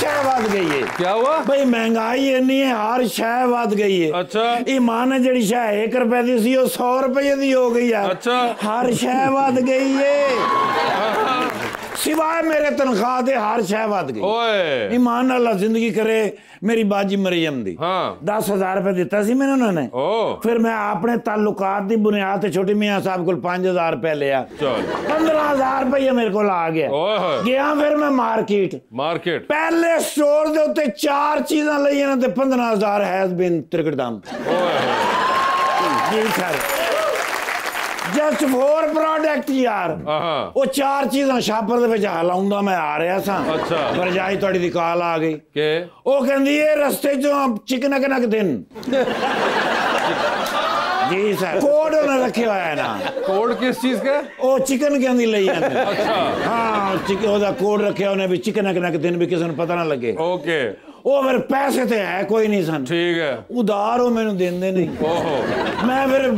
शह वध गई है। क्या हुआ भाई महंगाई इन्नी है, हर शह वध गई है। अच्छा। ईमान है जड़ी शह 1 रुपए दी सी वो 100 रुपए दी हो गई है। अच्छा। हर शह वध गई है, सिवाय मेरे तनख्वाह दे हर शह वध गई। ओए ईमान अल्लाह जिंदगी करे मेरी बाजी मरियम दी। हाँ। 10,000 रुपए दिता सी मैंने उन्होंने। ओ फिर मैं अपने ताल्लुकात की बुनियाद ते छोटी मियाँ साहब को 5,000 रुपए लिया। चल 15,000 रुपये मेरे को आ गया। ओए गया फिर मैं मार्केट मार्केट पहले स्टोर दे उत्ते 4 चीज़ां लईयां ते 15,000 हैज बीन त्रिकट दाम। जी सर ਜਸਟ 4 ਪ੍ਰੋਡਕਟ ਯਾਰ। ਹਾਂ ਉਹ 4 ਚੀਜ਼ਾਂ ਸ਼ਾਪਰ ਦੇ ਵਿੱਚ ਹਲਾਉਂਦਾ ਮੈਂ ਆ ਰਿਹਾ ਸਾਂ। ਅੱਛਾ। ਭਰਜਾਈ ਤੁਹਾਡੀ ਦੀ ਕਾਲ ਆ ਗਈ ਕਿ ਉਹ ਕਹਿੰਦੀ ਇਹ ਰਸਤੇ ਚੋਂ ਚਿਕਨਕ ਨਕ ਦਿਨ जी सर कोड उन्हें रखे हुआ है ना। कोड किस चीज का? ओ चिकन के अंदर ले जाते। अच्छा हाँ चिकन ओदा कोड रखे उन्हें भी चिकन के दिन भी किसी ने पता ना लगे। ओके ओ फिर पैसे तो है कोई नहीं सन। ठीक है उधार हो मैंने देंदे नहीं। ओहो मैं फिर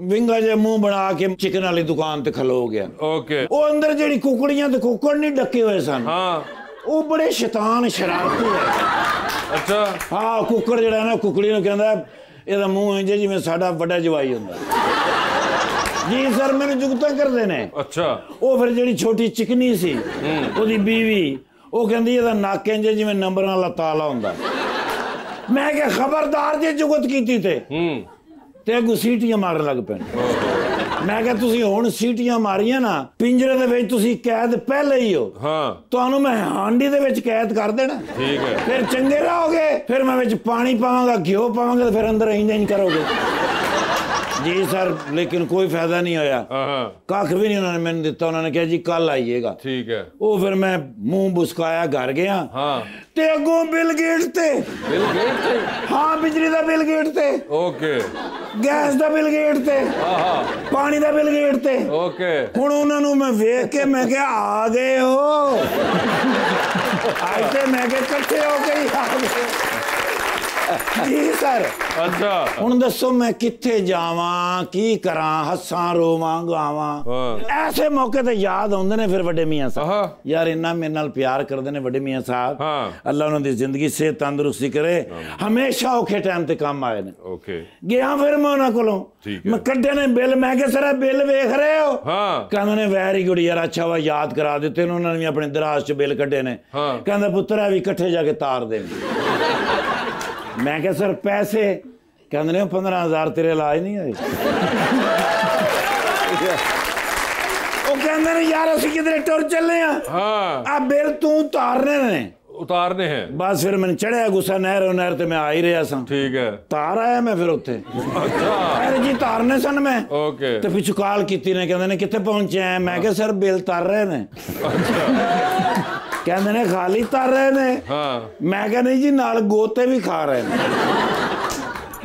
विंगा जे मुंह बना के चिकन वाली दुकान ते खलो गया। ओके ओ अंदर जेडी कुकड़ियां ते कुकड़ नहीं डके हुए सन। हाँ ओ बड़े शैतान शरारती है। अच्छा हाँ कुकड़ जेड़ा ना कुकड़ी ने कहंदा ਇਹਦਾ ਮੂੰਹ ਇੰਜ ਜਿਵੇਂ ਸਾਡਾ ਵੱਡਾ ਜਵਾਈ ਹੁੰਦਾ। ਜੀ ਸਰ ਮੈਨੂੰ ਜੁਗਤਾਂ ਕਰਦੇ ਨੇ। ਅੱਛਾ ਉਹ ਫਿਰ ਜਿਹੜੀ ਛੋਟੀ ਚਿਕਨੀ ਸੀ ਉਹਦੀ ਬੀਵੀ ਉਹ ਕਹਿੰਦੀ ਇਹਦਾ ਨੱਕ ਇੰਜ ਜਿਵੇਂ ਨੰਬਰਾਂ ਵਾਲਾ ਤਾਲਾ ਹੁੰਦਾ। ਮੈਂ ਕਿਹਾ ਖਬਰਦਾਰ ਜੇ ਜੁਗਤ ਕੀਤੀ ਤੇ ਅੱਗੋਂ ਸੀਟੀਆਂ ਮਾਰਨ ਲੱਗ ਪੈਣ। ਮੈਂ ਕਿਹਾ ਤੁਸੀਂ ਹੁਣ ਸੀਟੀਆਂ ਮਾਰੀਆਂ ਨਾ ਪਿੰਜਰੇ ਦੇ ਵਿੱਚ ਤੁਸੀਂ ਕੈਦ ਪਹਿਲੇ ਹੀ ਹੋ। ਹਾਂ ਤੁਹਾਨੂੰ ਮੈਂ ਹਾਂਡੀ ਦੇ ਵਿੱਚ ਕੈਦ ਕਰ ਦੇਣਾ। ਠੀਕ ਹੈ ਫਿਰ ਚੰਗੇ ਰਹੋਗੇ। ਫਿਰ ਮੈਂ ਵਿੱਚ ਪਾਣੀ ਪਾਵਾਂਗਾ ਘਿਓ ਪਾਵਾਂਗਾ ਤੇ ਫਿਰ ਅੰਦਰ ਇੰਜ ਕਰੋਗੇ। जी सर लेकिन कोई फायदा नहीं होया। कख भी नहीं उन्होंने मैंने दिता। उन्होंने कहा जी कल आइएगा। ठीक है। वो फिर मैं मुंह बुसकाया घर गया। हाँ। ते अगों बिल गेट थे। बिल गेट थे? हाँ बिजली दा बिल गेट थे। ओके। गैस दा बिल गेट थे। पानी दा बिल गेट थे। ओके। हुण उन्हां नूं मैं वेख के मैं कहा आ गए हो। आज ते मैं कहा इकट्ठे हो के ही आ गए। जी सर। अच्छा ਹੁਣ ਦੱਸੋ ਮੈਂ ਕਿੱਥੇ ਜਾਵਾਂ ਕੀ ਕਰਾਂ ਹੱਸਾਂ ਰੋਵਾਂ ਗਾਵਾਂ। ਐਸੇ ਮੌਕੇ ਤੇ ਯਾਦ ਆਉਂਦੇ ਨੇ ਫਿਰ ਵੱਡੇ ਮੀਆਂ ਸਾਹਿਬ ਯਾਰ ਇੰਨਾ ਮੇਰੇ ਨਾਲ ਪਿਆਰ ਕਰਦੇ ਨੇ ਵੱਡੇ ਮੀਆਂ ਸਾਹਿਬ। ਅੱਲਾ ਉਹਨਾਂ ਦੀ ਜ਼ਿੰਦਗੀ ਸਿਹਤ ਤੰਦਰੁਸਤੀ ਕਰੇ ਹਮੇਸ਼ਾ ਔਖੇ ਟਾਈਮ ਤੇ ਕੰਮ ਆਏ ਨੇ। ਓਕੇ ਗਿਆ ਫਿਰ ਮੈਂ ਉਹਨਾਂ ਕੋਲੋਂ ਮੈਂ ਕੱਢੇ ਨੇ ਬਿੱਲ। ਮੈਂ ਕਿਹਾ ਸਰ ਬਿੱਲ ਵੇਖ ਰਹੇ ਹੋ? ਕਹਿੰਦੇ ਨੇ ਵੈਰੀ ਗੁੱਡ ਯਾਰ ਅੱਛਾ ਵਾ ਯਾਦ ਕਰਾ ਦਿੱਤੇ। ਉਹਨਾਂ ਨੇ ਵੀ ਆਪਣੇ ਦਰਾਜ਼ ਚ ਬਿੱਲ ਕੱਢੇ ਨੇ। ਕਹਿੰਦਾ ਪੁੱਤਰ ਇਹ ਵੀ ਇਕੱਠੇ ਜਾ ਕੇ ਤਾਰ ਦੇ। मैं क्या सर पैसे कहते ने 15,000 तेरे इलाज नहीं होए। वो कहते ने यार असं किधरे टुर चले आ बिल तू उतारने हैं। बस फिर मैंने चढ़िया गुस्सा नहर ते मैं आ ही रहा सा। ठीक है तार आया मैं फिर उत्थे। अच्छा जी तारने सन मैं। ओके ते पिछू कॉल कीती ने कहते ने कित्थे पहुंचे हैं? मैं क्या सर बिल तार रहे ने। कहते ने खाली तार रहे ने। मैं क्या नहीं जी नाल गोते भी खा रहे ने।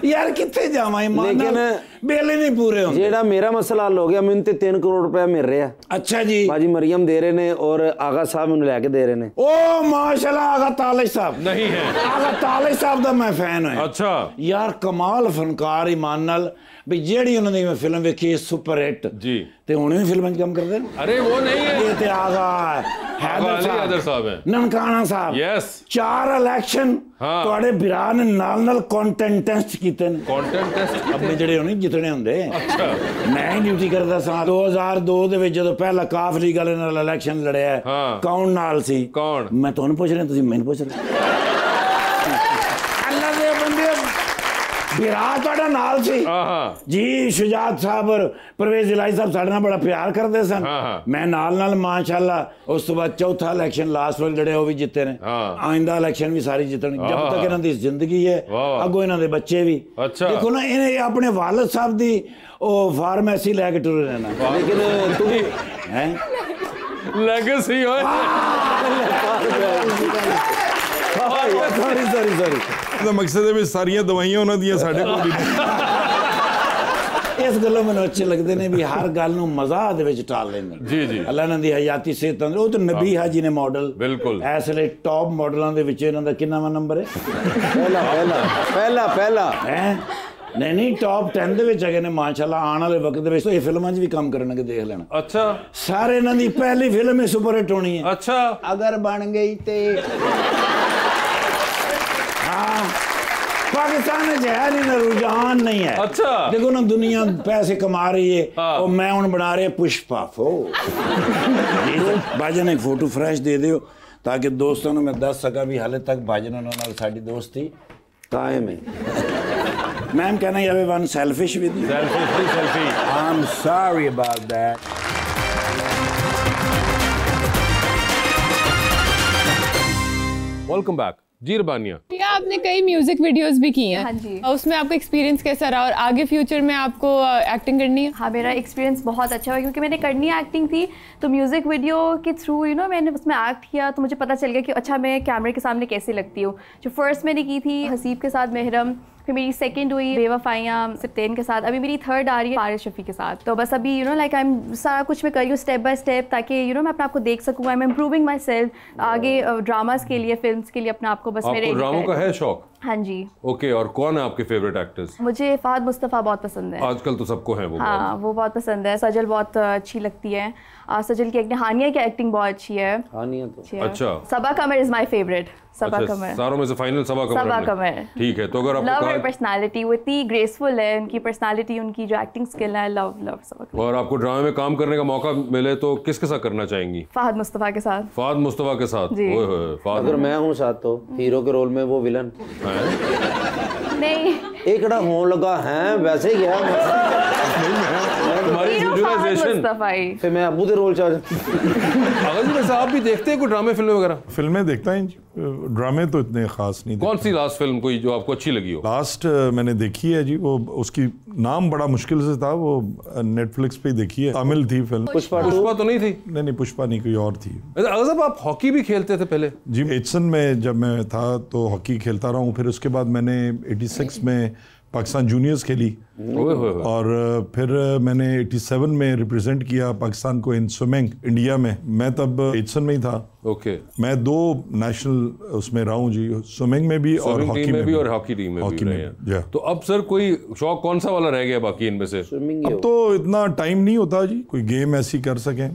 यार कितने जावा लेकिन बिल ही नहीं पूरे होंगे। जेड़ा मेरा मसला हल हो गया मैंने 3 करोड़ रुपया मिल रहा। अच्छा जी बाजी मरियम दे रहे ने और आगा साहब मैंने लैके दे रहे ने। ओ माशाल्लाह आगा तालिश साहब नहीं है। आगा तालिश साहब दा मैं फैन हूं। अच्छा यार कमाल फनकार ईमान नाल भी जेड़ी उन्होंने मैं फिल्म देखी सुपर हिट जी ते हुण भी फिल्मां च काम करदे ने। अरे वो नहीं है ये ते आगा हैदर साहब है ननकाना साहब। यस 4 इलेक्शन ਤੁਹਾਡੇ ਭਰਾ ਨੇ ਨਾਲ ਕੰਟੈਂਟ ਟੈਸਟ ਕੀਤੇ ਨੇ। ਕੰਟੈਂਟ ਟੈਸਟ ਆਪਣੇ ਜਿਹੜੇ ਹੋਣੇ ਜਿੱਤਣੇ ਹੁੰਦੇ। ਅੱਛਾ ਮੈਂ ਹੀ ਡਿਊਟੀ ਕਰਦਾ ਸਾਂ 2002 ਦੇ ਵਿੱਚ ਜਦੋਂ ਪਹਿਲਾ ਕਾਫ ਲੀਗ ਵਾਲੇ ਨਾਲ ਇਲੈਕਸ਼ਨ ਲੜਿਆ ਕੌਣ ਨਾਲ ਸੀ? ਕੌਣ? ਮੈਂ ਤੁਹਾਨੂੰ ਪੁੱਛ ਰਿਹਾ ਤੁਸੀਂ ਮੈਨੂੰ ਪੁੱਛ ਰਹੇ। ਅੱਲਾ ਦੇ ਬੰਦੇ ਭਰਾ ਤੁਹਾਡਾ ਨਾਲ ਸੀ ਜੀ। ਸ਼ੁਜਾਤ ਸਾਹਿਬ ਔਰ परवेज इलाही साहब साढ़े बड़ा प्यार करते सन। मैं नाल माशाल्लाह उस तो बाद चौथा इलेक्शन लास्ट वाले लड़े वो भी जिते ने। आइंदा इलेक्शन भी सारी जितने जब तक इन्हां दी जिंदगी है अगों इन्हां दे बच्चे भी। देखो ना इन्हें अपने वालिद साहब दी ओ फार्मेसी लैके टुरे रहना। लेकिन तू हैं लेगेसी होए सॉरी मकसद है भी सारियां दवाइयां उन्हां दी साडे कोल इस गलों मैंने अच्छे लगते हैं भी हर गल नूं मज़ाक दे विच टाल लेंदे। जी जी अल्लाह इन्हां दी हयाती सेहत तंदुरुस्त। वो तो नबी हाजी ने मॉडल बिल्कुल इस वे टॉप मॉडलों दे विच इन्हां दा किन्नावां नंबर है? पहला है नहीं टॉप 10 दे विच हैगे ने माशाल्लाह। आने वाले वक्त दे विच ये फिल्मां च भी काम करनगे देख लेना। अच्छा सारे इन्हां दी पहली फिल्म ही सुपर हिट होनी है। अच्छा अगर बन गई ते हाँ पाकिस्तान में है नहीं ना रुझान नहीं है। अच्छा देखो ना दुनिया पैसे कमा रही है और मैं उन बना रहे पुष्पा फो। भाजन एक फोटो फ्रेश दे दो ताकि दोस्तों ने मैं दस सका भी हाले तक भाजन उन्होंने साड़ी दोस्ती कायम है। मैम कहना you have one selfish with you? Selfie. I'm sorry about that. Welcome back. जी रबानिया क्या आपने कई म्यूजिक वीडियोस भी की हैं। हाँ जी। उसमें आपका एक्सपीरियंस कैसा रहा और आगे फ्यूचर में आपको एक्टिंग करनी है? हाँ, मेरा एक्सपीरियंस बहुत अच्छा हुआ क्योंकि मैंने करनी एक्टिंग थी, तो म्यूज़िक वीडियो के थ्रू मैंने उसमें एक्ट किया तो मुझे पता चल गया कि अच्छा मैं कैमरे के सामने कैसे लगती हूँ। जो फर्स्ट मैंने की थी हसीब के साथ महरम, फिर मेरी सेकंड हुई बेवफाइयाँ सिप्तेन के साथ, अभी मेरी थर्ड आ रही है फारिस शफी के साथ। तो बस अभी लाइक आई एम सारा कुछ मैं कर रही हूँ स्टेप बाय स्टेप, ताकि मैं अपने आप को देख सकूँ। I am improving my self आगे ड्रामास के लिए, फिल्म्स के लिए अपने आप को बस मेरे ड्रामों का है शौक? हाँ जी। ओके, और कौन है आपके फेवरेट एक्टर्स? मुझे फहद मुस्तफ़ा बहुत पसंद है। आजकल तो सबको है वो। हाँ, वो बहुत पसंद है। सजल बहुत अच्छी लगती है। सजल की एक्टिंग, हानिया की एक्टिंग बहुत अच्छी है। हानिया तो अच्छा। सबा कमर इज माय फेवरेट। सबा कमर सारों में से फाइनल सबा कमर। ठीक है, तो अगर आपको लव हर पर्सनालिटी, वो इतनी ग्रेसफुल है, उनकी पर्सनालिटी, उनकी जो एक्टिंग स्किल है, लव सबा कमर। और आपको ड्रामे में काम करने का मौका मिले तो किसके साथ करना चाहेंगी? फहद मुस्तफ़ा के साथ। फहद मुस्तफ़ा के साथ? जी। ओए होए, फहद। अगर मैं हूँ साथ तो हीरो के रोल में वो विलन नहीं, एकड़ा होने लगा है वैसे ही गया तुम्हारी हीरो फहद विजुअलाइजेशन। मुस्तफ़ा ही। फिर मैं अबू के रोल चाह अगर जी वैसे आप भी देखते हैं कोई ड्रामे फिल्में वगैरह? फिल्में देखता है जी, ड्रामे तो इतने खास नहीं। कौन सी लास्ट फिल्म कोई जो आपको अच्छी लगी हो? लास्ट मैंने देखी है जी, वो उसकी नाम बड़ा मुश्किल से था, वो नेटफ्लिक्स पे देखी है, तमिल थी फिल्म। पुष्पा तो नहीं थी? नहीं, पुष्पा नहीं, कोई और थी। अगर साहब आप हॉकी भी खेलते थे पहले? जी, एचसन में जब मैं था तो हॉकी खेलता रहा हूँ। फिर उसके बाद मैंने 86 में पाकिस्तान जूनियर्स खेली और फिर मैंने 87 में रिप्रेजेंट किया पाकिस्तान को इन स्विमिंग इंडिया में। मैं तब एचसन में ही था। ओके। मैं 2 नेशनल उसमें रहा हूँ जी, स्विमिंग में भी और हॉकी में भी और हॉकी टीम में भी रहे हैं। जी। तो अब सर कोई शौक कौन सा वाला रह गया बाकी इनमें से? स्विमिंग। अब तो इतना टाइम नहीं होता जी, कोई गेम ऐसी कर सकें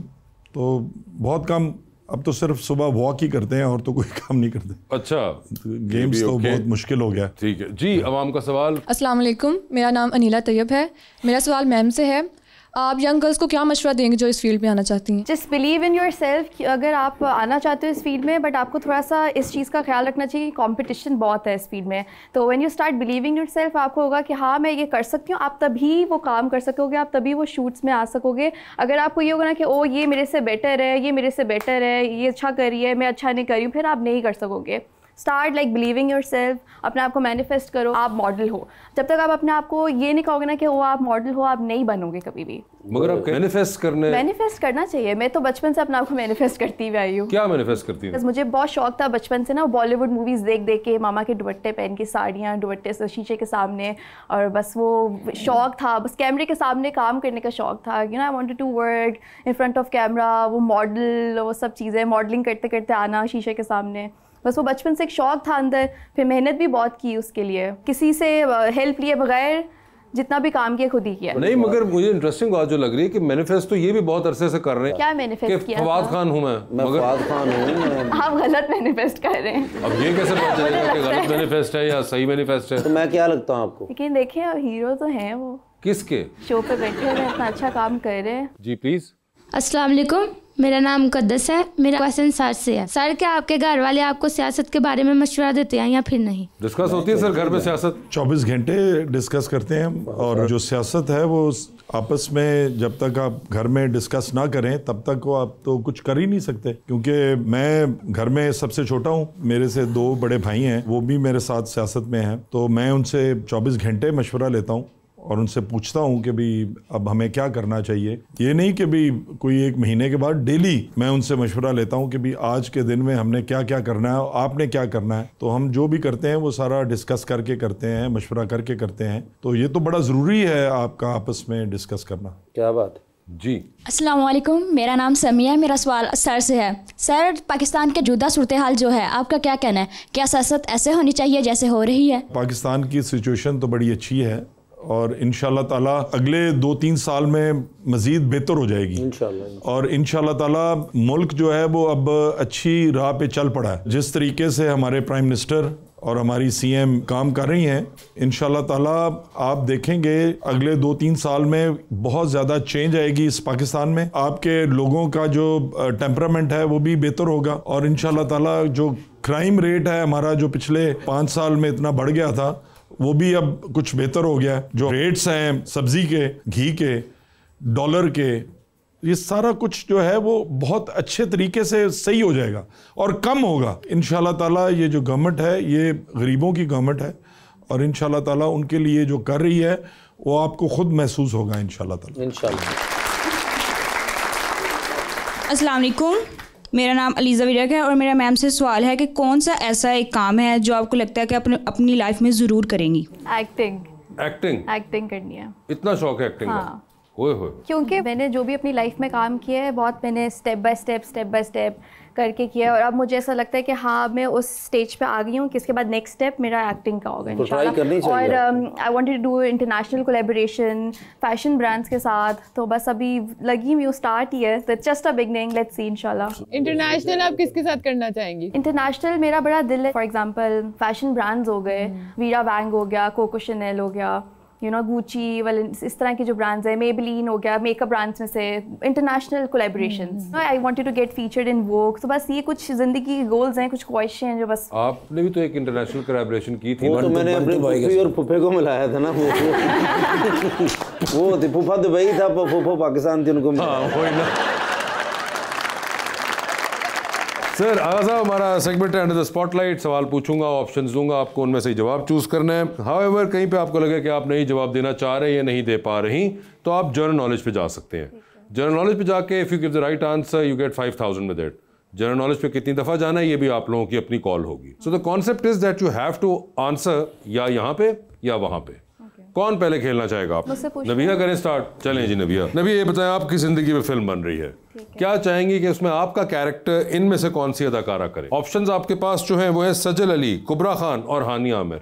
तो बहुत कम। अब तो सिर्फ सुबह वॉक ही करते हैं और तो कोई काम नहीं करते। अच्छा, गेम्स तो बहुत मुश्किल हो गया। ठीक है जी। अवाम का सवाल। अस्सलाम वालेकुम, मेरा नाम अनीला तैयब है। मेरा सवाल मैम से है, आप यंग गर्ल्स को क्या मशवरा देंगे जो इस फील्ड में आना चाहती हैं? Just believe in your self. अगर आप आना चाहते हो इस फील्ड में, बट आपको थोड़ा सा इस चीज़ का ख्याल रखना चाहिए कि कंपटीशन बहुत है इस फील्ड में। तो when you start believing your self, आपको होगा कि हाँ मैं ये कर सकती हूँ, आप तभी वो काम कर सकोगे, आप तभी वो शूट्स में आ सकोगे। अगर आपको ये होगा ना कि ओ ये मेरे से बेटर है, ये मेरे से बेटर है, ये अच्छा कर रही है, मैं अच्छा नहीं कर रही हूँ, फिर आप नहीं कर सकोगे। Start like believing your self, अपने आप को मैनिफेस्ट करो आप मॉडल हो। जब तक आप अपने आप को ये नहीं कहोगे ना कि वो आप मॉडल हो, आप नहीं बनोगे कभी भी। मगर आप मैनिफेस्ट करना चाहिए। मैं तो बचपन से अपने आप को मैनिफेस्ट करती हुई आई हूँ। क्या मैनिफेस्ट करती है? मुझे बहुत शौक था बचपन से ना, बॉलीवुड मूवीज़ देख देख के, मामा के दुपट्टे पहन के, साड़ियाँ दुपट्टे से शीशे के सामने, और बस वो शौक था, बस कैमरे के सामने काम करने का शौक था। I wanted to work in front of camera, वो मॉडल, वो सब चीज़ें, मॉडलिंग करते करते आना शीशे के सामने, बस वो बचपन से एक शौक था अंदर। फिर मेहनत भी बहुत की उसके लिए, किसी से हेल्प लिए बगैर जितना भी काम किया खुद ही किया। नहीं, मगर मुझे इंटरेस्टिंग बात जो लग रही है कि मैनिफेस्ट तो ये भी बहुत अरसे से कर रहे हैं। क्या मैनिफेस्ट किया? फवाद खान हूँ मैं फवाद खान हूँ। आप गलत मैनिफेस्ट कर रहे हैं। अब ये कैसे पता चलेगा कि गलत मैनिफेस्ट है या सही मैनिफेस्ट है? तो मैं क्या लगता हूँ आपको? लेकिन देखिए हीरो तो हैं वो, किसके शो पे बैठे हुए इतना अच्छा काम कर रहे हैं। जी प्लीज। अस्सलाम वालेकुम, मेरा नाम मुकद्दस है। मेरा क्वेश्चन सर से है। सर, क्या आपके घर वाले आपको सियासत के बारे में मशवरा देते हैं या फिर नहीं? डिस्कस होती है सर घर में सियासत? 24 घंटे डिस्कस करते हैं। और जो सियासत है वो आपस में जब तक आप घर में डिस्कस ना करें तब तक वो आप तो कुछ कर ही नहीं सकते। क्योंकि मैं घर में सबसे छोटा हूँ, मेरे से 2 बड़े भाई हैं, वो भी मेरे साथ सियासत में हैं। तो मैं उनसे 24 घंटे मशवरा लेता हूँ और उनसे पूछता हूँ कि भाई अब हमें क्या करना चाहिए। ये नहीं कि भाई कोई 1 महीने के बाद डेली मैं उनसे मशवरा लेता हूँ कि भाई आज के दिन में हमने क्या क्या करना है, आपने क्या करना है। तो हम जो भी करते हैं वो सारा डिस्कस करके करते हैं, मशवरा करके करते हैं। तो ये तो बड़ा ज़रूरी है आपका आपस में डिस्कस करना। क्या बात जी। अस्सलाम वालेकुम, मेरा नाम समिया है। मेरा सवाल सर से है। सर, पाकिस्तान के जुदा सूरत हाल जो है, आपका क्या कहना है? क्या सियासत ऐसे होनी चाहिए जैसे हो रही है? पाकिस्तान की सिचुएशन तो बड़ी अच्छी है और इंशाल्लाह ताला अगले 2-3 साल में मज़ीद बेहतर हो जाएगी इंशाल्लाह। और इंशाल्लाह ताला मुल्क जो है वो अब अच्छी राह पे चल पड़ा है। जिस तरीके से हमारे प्राइम मिनिस्टर और हमारी सीएम काम कर रही हैं, इंशाल्लाह ताला आप देखेंगे अगले 2-3 साल में बहुत ज़्यादा चेंज आएगी इस पाकिस्तान में। आपके लोगों का जो टेम्परामेंट है वो भी बेहतर होगा और इंशाल्लाह ताला जो क्राइम रेट है हमारा, जो पिछले 5 साल में इतना बढ़ गया था, वो भी अब कुछ बेहतर हो गया। जो रेट्स हैं सब्जी के, घी के, डॉलर के, ये सारा कुछ जो है वो बहुत अच्छे तरीके से सही हो जाएगा और कम होगा इंशाल्लाह ताला। ये जो गवर्नमेंट है ये गरीबों की गवर्नमेंट है और इंशाल्लाह ताला उनके लिए जो कर रही है वो आपको खुद महसूस होगा इंशाल्लाह ताला। इंशाल्लाह। अस्सलाम वालेकुम, मेरा नाम अलीज़ा विरक है और मेरा मैम से सवाल है कि कौन सा ऐसा एक काम है जो आपको लगता है कि अपनी लाइफ में ज़रूर करेंगी? एक्टिंग करनी है। इतना शौक है एक्टिंग का? होए क्योंकि मैंने जो भी अपनी लाइफ में काम किया है बहुत मैंने स्टेप बाय स्टेप करके किया है और अब मुझे ऐसा लगता है कि हाँ मैं उस स्टेज पे आ गई हूँ कि इसके बाद नेक्स्ट स्टेप मेरा एक्टिंग का होगा इंशाल्लाह। और I wanted to do international collaboration fashion brands के साथ, तो बस अभी लगी हुई हूँ, स्टार्ट ही है, that's just a beginning, let's see इंशाल्लाह। इंटरनेशनल आप किसके साथ करना चाहेंगी? इंटरनेशनल मेरा बड़ा दिल है, फॉर एग्जांपल फैशन ब्रांड्स हो गए, वीरा वैंग हो गया, कोको शनेल हो गया, यू नो गुची वाले इस तरह के जो ब्रांड्स हैं, मेबेलिन हो गया, मेकअप ब्रांड्स में से international collaborations. I wanted to get featured in Vogue. तो बस ये कुछ जिंदगी के गोल्स हैं, कुछ ख्वाहिशें हैं जो बस। आपने भी तो एक इंटरनेशनल कोलैबोरेशन की थी ना? तो मैंने अपनी फूफी और फूफे को मिलाया था ना। वो फूफा दुबई था, फूफा पाकिस्तान थी, उनको सर आगा साहब हमारा सेगमेंट है अंडर द स्पॉटलाइट। सवाल पूछूंगा, ऑप्शंस दूंगा, आपको उनमें से जवाब चूज करना है। हाउएवर कहीं पे आपको लगे कि आप नहीं जवाब देना चाह रहे या नहीं दे पा रही तो आप जनरल नॉलेज पे जा सकते हैं। जनरल नॉलेज पे जाके if you give the right answer you get 5000 with it. General knowledge पे कितनी दफा जाना है ये भी आप लोगों की अपनी कॉल होगी। So the concept is that you have to answer या यहाँ पे या वहां पे। कौन पहले खेलना चाहेगा? आप नबिया करें स्टार्ट। चलें जी नबिया। नबिया ये बताएं आपकी जिंदगी में फिल्म बन रही है, क्या चाहेंगी कि उसमें आपका कैरेक्टर इनमें से कौन सी अदाकारा करे? ऑप्शंस आपके पास जो हैं वो है सजल अली, कुबरा खान और हानिया आमिर।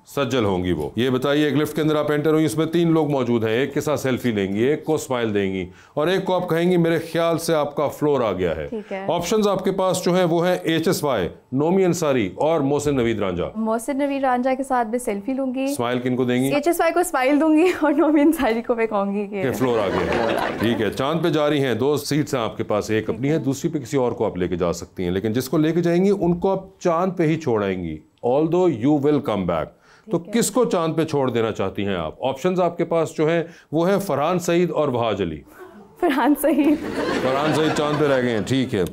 सज्जल होंगी वो। ये बताइए एक लिफ्ट के अंदर आप एंटर हुई, इसमें 3 लोग मौजूद हैं, एक के साथ सेल्फी लेंगी, एक को स्माइल देंगी और एक को आप कहेंगी मेरे ख्याल से आपका फ्लोर आ गया है। ऑप्शंस आपके पास जो है वो है HSY, नोमी अंसारी और मोहसिन नवीद रांझा। मोहसिन नवीद रांझा के साथ मैं सेल्फी लूंगी। स्माइल किनको देंगी? HSY को स्माइल दूंगी और नोमी अंसारी को मैं कहूंगी कि फ्लोर आ गया। ठीक है, चांद पे जा रही हैं, 2 सीट्स हैं आपके पास, एक अपनी है, दूसरी पे किसी और को आप लेके जा सकती हैं, लेकिन जिसको लेके जाएंगी उनको आप चांद पे ही छोड़ाएंगी, although you will come back. तो किसको चांद पे छोड़ देना चाहती हैं आप? ऑप्शंस आपके पास जो हैं वो है फरहान सईद और वहाज अली। फरहान सईद चांद पे रह गए हैं। ठीक है,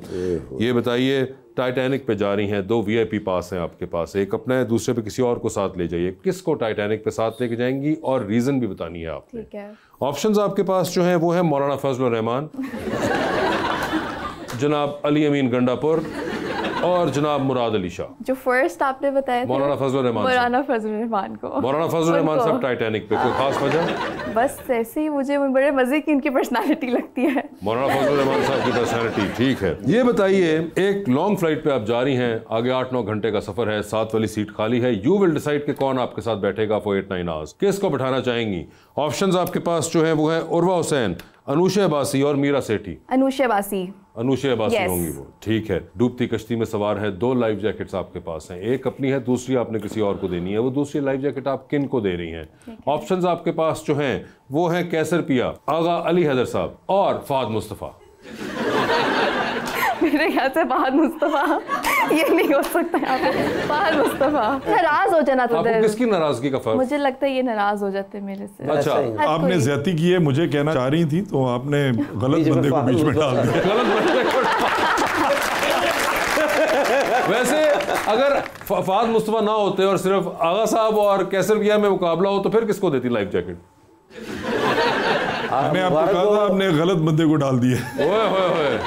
ये बताइए टाइटैनिक पे जा रही हैं, 2 VIP पास हैं आपके पास, एक अपना है, दूसरे पे किसी और को साथ ले जाइए। किसको टाइटैनिक पे साथ लेके जाएंगी और रीजन भी बतानी है आपने। ठीक है। ऑप्शंस आपके पास जो हैं वो है मौलाना फजल रहमान, जनाब अली अमीन गंडापुर और जनाब मुराद अली शाह। जो फर्स्ट आपने बताया मौलाना फजल रहमान को। मौलाना फजल रहमान साहब टाइटैनिक पे, कोई खास वजह? बस ऐसे ही मुझे बड़े मजे की उनकी पर्सनालिटी लगती है। मौलाना फजल रहमान साहब की पर्सनालिटी। ठीक है, ये बताइए एक लॉन्ग फ्लाइट पे आप जा रही हैं, आगे 8-9 घंटे का सफर है, 7 वाली सीट खाली है, यू विल डिसाइड कि कौन आपके साथ बैठेगा फॉर 8-9 आवर्स। किसको बैठाना चाहेंगी? ऑप्शंस आपके पास जो है वो है उर्वा हुसैन, अनुशा अब्बासी और मीरा सेठी। अनुशा अब्बासी होंगी वो। ठीक है, डूबती कश्ती में सवार है, 2 लाइफ जैकेट्स आपके पास हैं, एक अपनी है, दूसरी आपने किसी और को देनी है। वो दूसरी लाइफ जैकेट आप किन को दे रही हैं? ऑप्शंस आपके पास जो हैं वो है कैसर पिया, आगा अली हैदर साहब और फहद मुस्तफ़ा। मेरे ख्याल से फहद मुस्तफ़ा, ये नहीं हो सकता है। फहद मुस्तफ़ा नाराज हो जाना। तो किसकी नाराजगी का फर्क? मुझे लगता है ये नाराज हो जाते मेरे से। अच्छा, आपने ज्यादती की है, मुझे कहना चाह रही थी तो आपने गलत बंदे को बीच में डाल दिया। गलत बंदे को वैसे अगर फहद मुस्तफ़ा ना होते और सिर्फ आगा साहब और कैसर पिया में मुकाबला हो तो फिर किसको देती लाइफ जैकेट? मैंने आपको कहा था, आपने गलत बंदे को डाल दिया।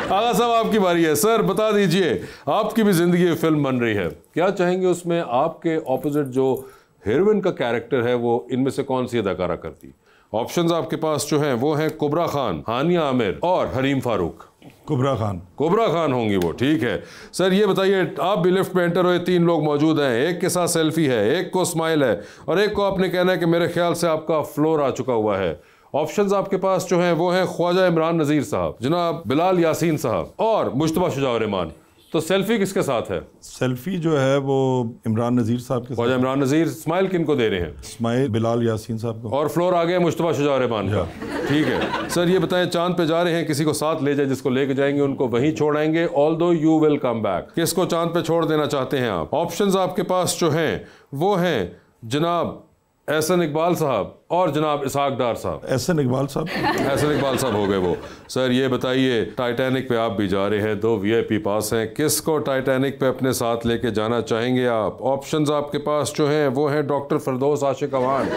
आगा साहब आपकी बारी है। सर बता दीजिए, आपकी भी जिंदगी में फिल्म बन रही है, क्या चाहेंगे उसमें आपके ऑपोजिट जो हीरोइन का कैरेक्टर है वो इनमें से कौन सी अदाकारा करती? ऑप्शंस आपके पास जो हैं वो हैं कुबरा खान, हानिया आमिर और हरीम फारूक। कुबरा खान होंगी वो। ठीक है सर, ये बताइए आप भी लिफ्ट में एंटर हुए, 3 लोग मौजूद हैं, एक के साथ सेल्फी है, एक को स्माइल है और एक को आपने कहना है कि मेरे ख्याल से आपका फ्लोर आ चुका हुआ है। ऑप्शंस आपके पास जो हैं वो हैं ख्वाजा इमरान नज़ीर साहब, जनाब बिलाल यासीन साहब और मुश्तबा शुजा रहमान। तो सेल्फी किसके साथ है? सेल्फी जो है वो इमरान नज़ीर साहब के साथ। ख्वाजा इमरान नज़ीर। स्माइल किनको दे रहे हैं? स्माइल बिलाल यासीन साहब को। और फ्लोर आ गया मुश्तबा शुजा रहमान का। ठीक है सर, ये बताएं चांद पे जा रहे हैं, किसी को साथ ले जाए, जिसको लेके जाएंगे उनको वहीं छोड़ाएंगे, although you will come back. किसको चांद पे छोड़ देना चाहते हैं आप? ऑप्शंस आपके पास जो हैं वो हैं जनाब एहसन इकबाल साहब और जनाब इसहाक डार साहब। एहसन इकबाल साहब। एहसन इकबाल साहब हो गए वो। सर ये बताइए, टाइटैनिक पे आप भी जा रहे हैं, 2 VIP पास हैं, किसको टाइटैनिक पे अपने साथ लेके जाना चाहेंगे आप? ऑप्शंस आपके पास जो हैं वो हैं डॉक्टर फिरदौस आशिक अवान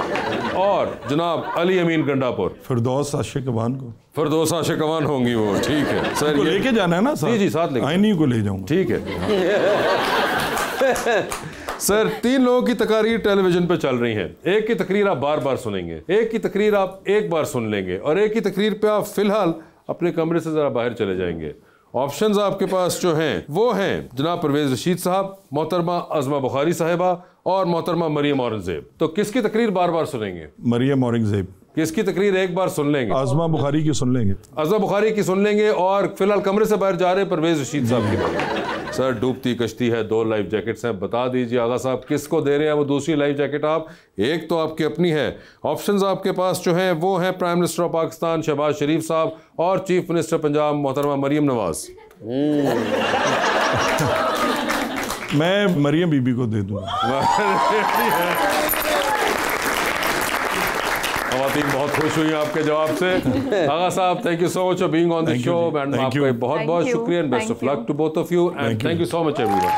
और जनाब अली अमीन गंडापुर। फिरदौस आशिक अवान को। फिरदौस आशिक अवान होंगी वो, ठीक है सर। ये लेके जाना है ना साथ? जी साथ लेके। आईनी को ले जाऊंगा। ठीक है। सर 3 लोगों की तकारीर टेलीविजन पे चल रही हैं। एक की तकरीर आप बार बार सुनेंगे, एक की तकरीर आप एक बार सुन लेंगे और एक की तकरीर पे आप फिलहाल अपने कमरे से जरा बाहर चले जाएंगे। ऑप्शंस आपके पास जो हैं वो हैं जनाब परवेज रशीद साहब, मोहतरमा अज़मा बुखारी साहिबा और मोहतरमा मरियम औरंगजेब। तो किसकी तकरीर बार बार सुनेंगे? मरियम औरंगजेब। किसकी तकरीर एक बार सुन लेंगे? आज़मा बुखारी की सुन लेंगे। आज़मा बुखारी की सुन लेंगे और फिलहाल कमरे से बाहर जा रहे हैं परवेज रशीद साहब की। सर डूबती कश्ती है, 2 लाइफ जैकेट्स हैं, बता दीजिए आगा साहब किसको दे रहे हैं वो दूसरी लाइफ जैकेट आप? एक तो आपकी अपनी है। ऑप्शंस आपके पास जो हैं वो हैं prime minister of Pakistan Shehbaz Sharif साहब और चीफ मिनिस्टर पंजाब मोहतरमा मरियम नवाज। मैं मरियम बीबी को दे दूंगा। खवातीन बहुत खुश हुई आपके जवाब से। आगा साहब thank you so much for being on the show and आपका बहुत बहुत शुक्रिया and best of luck to both of you and thank you so much everyone.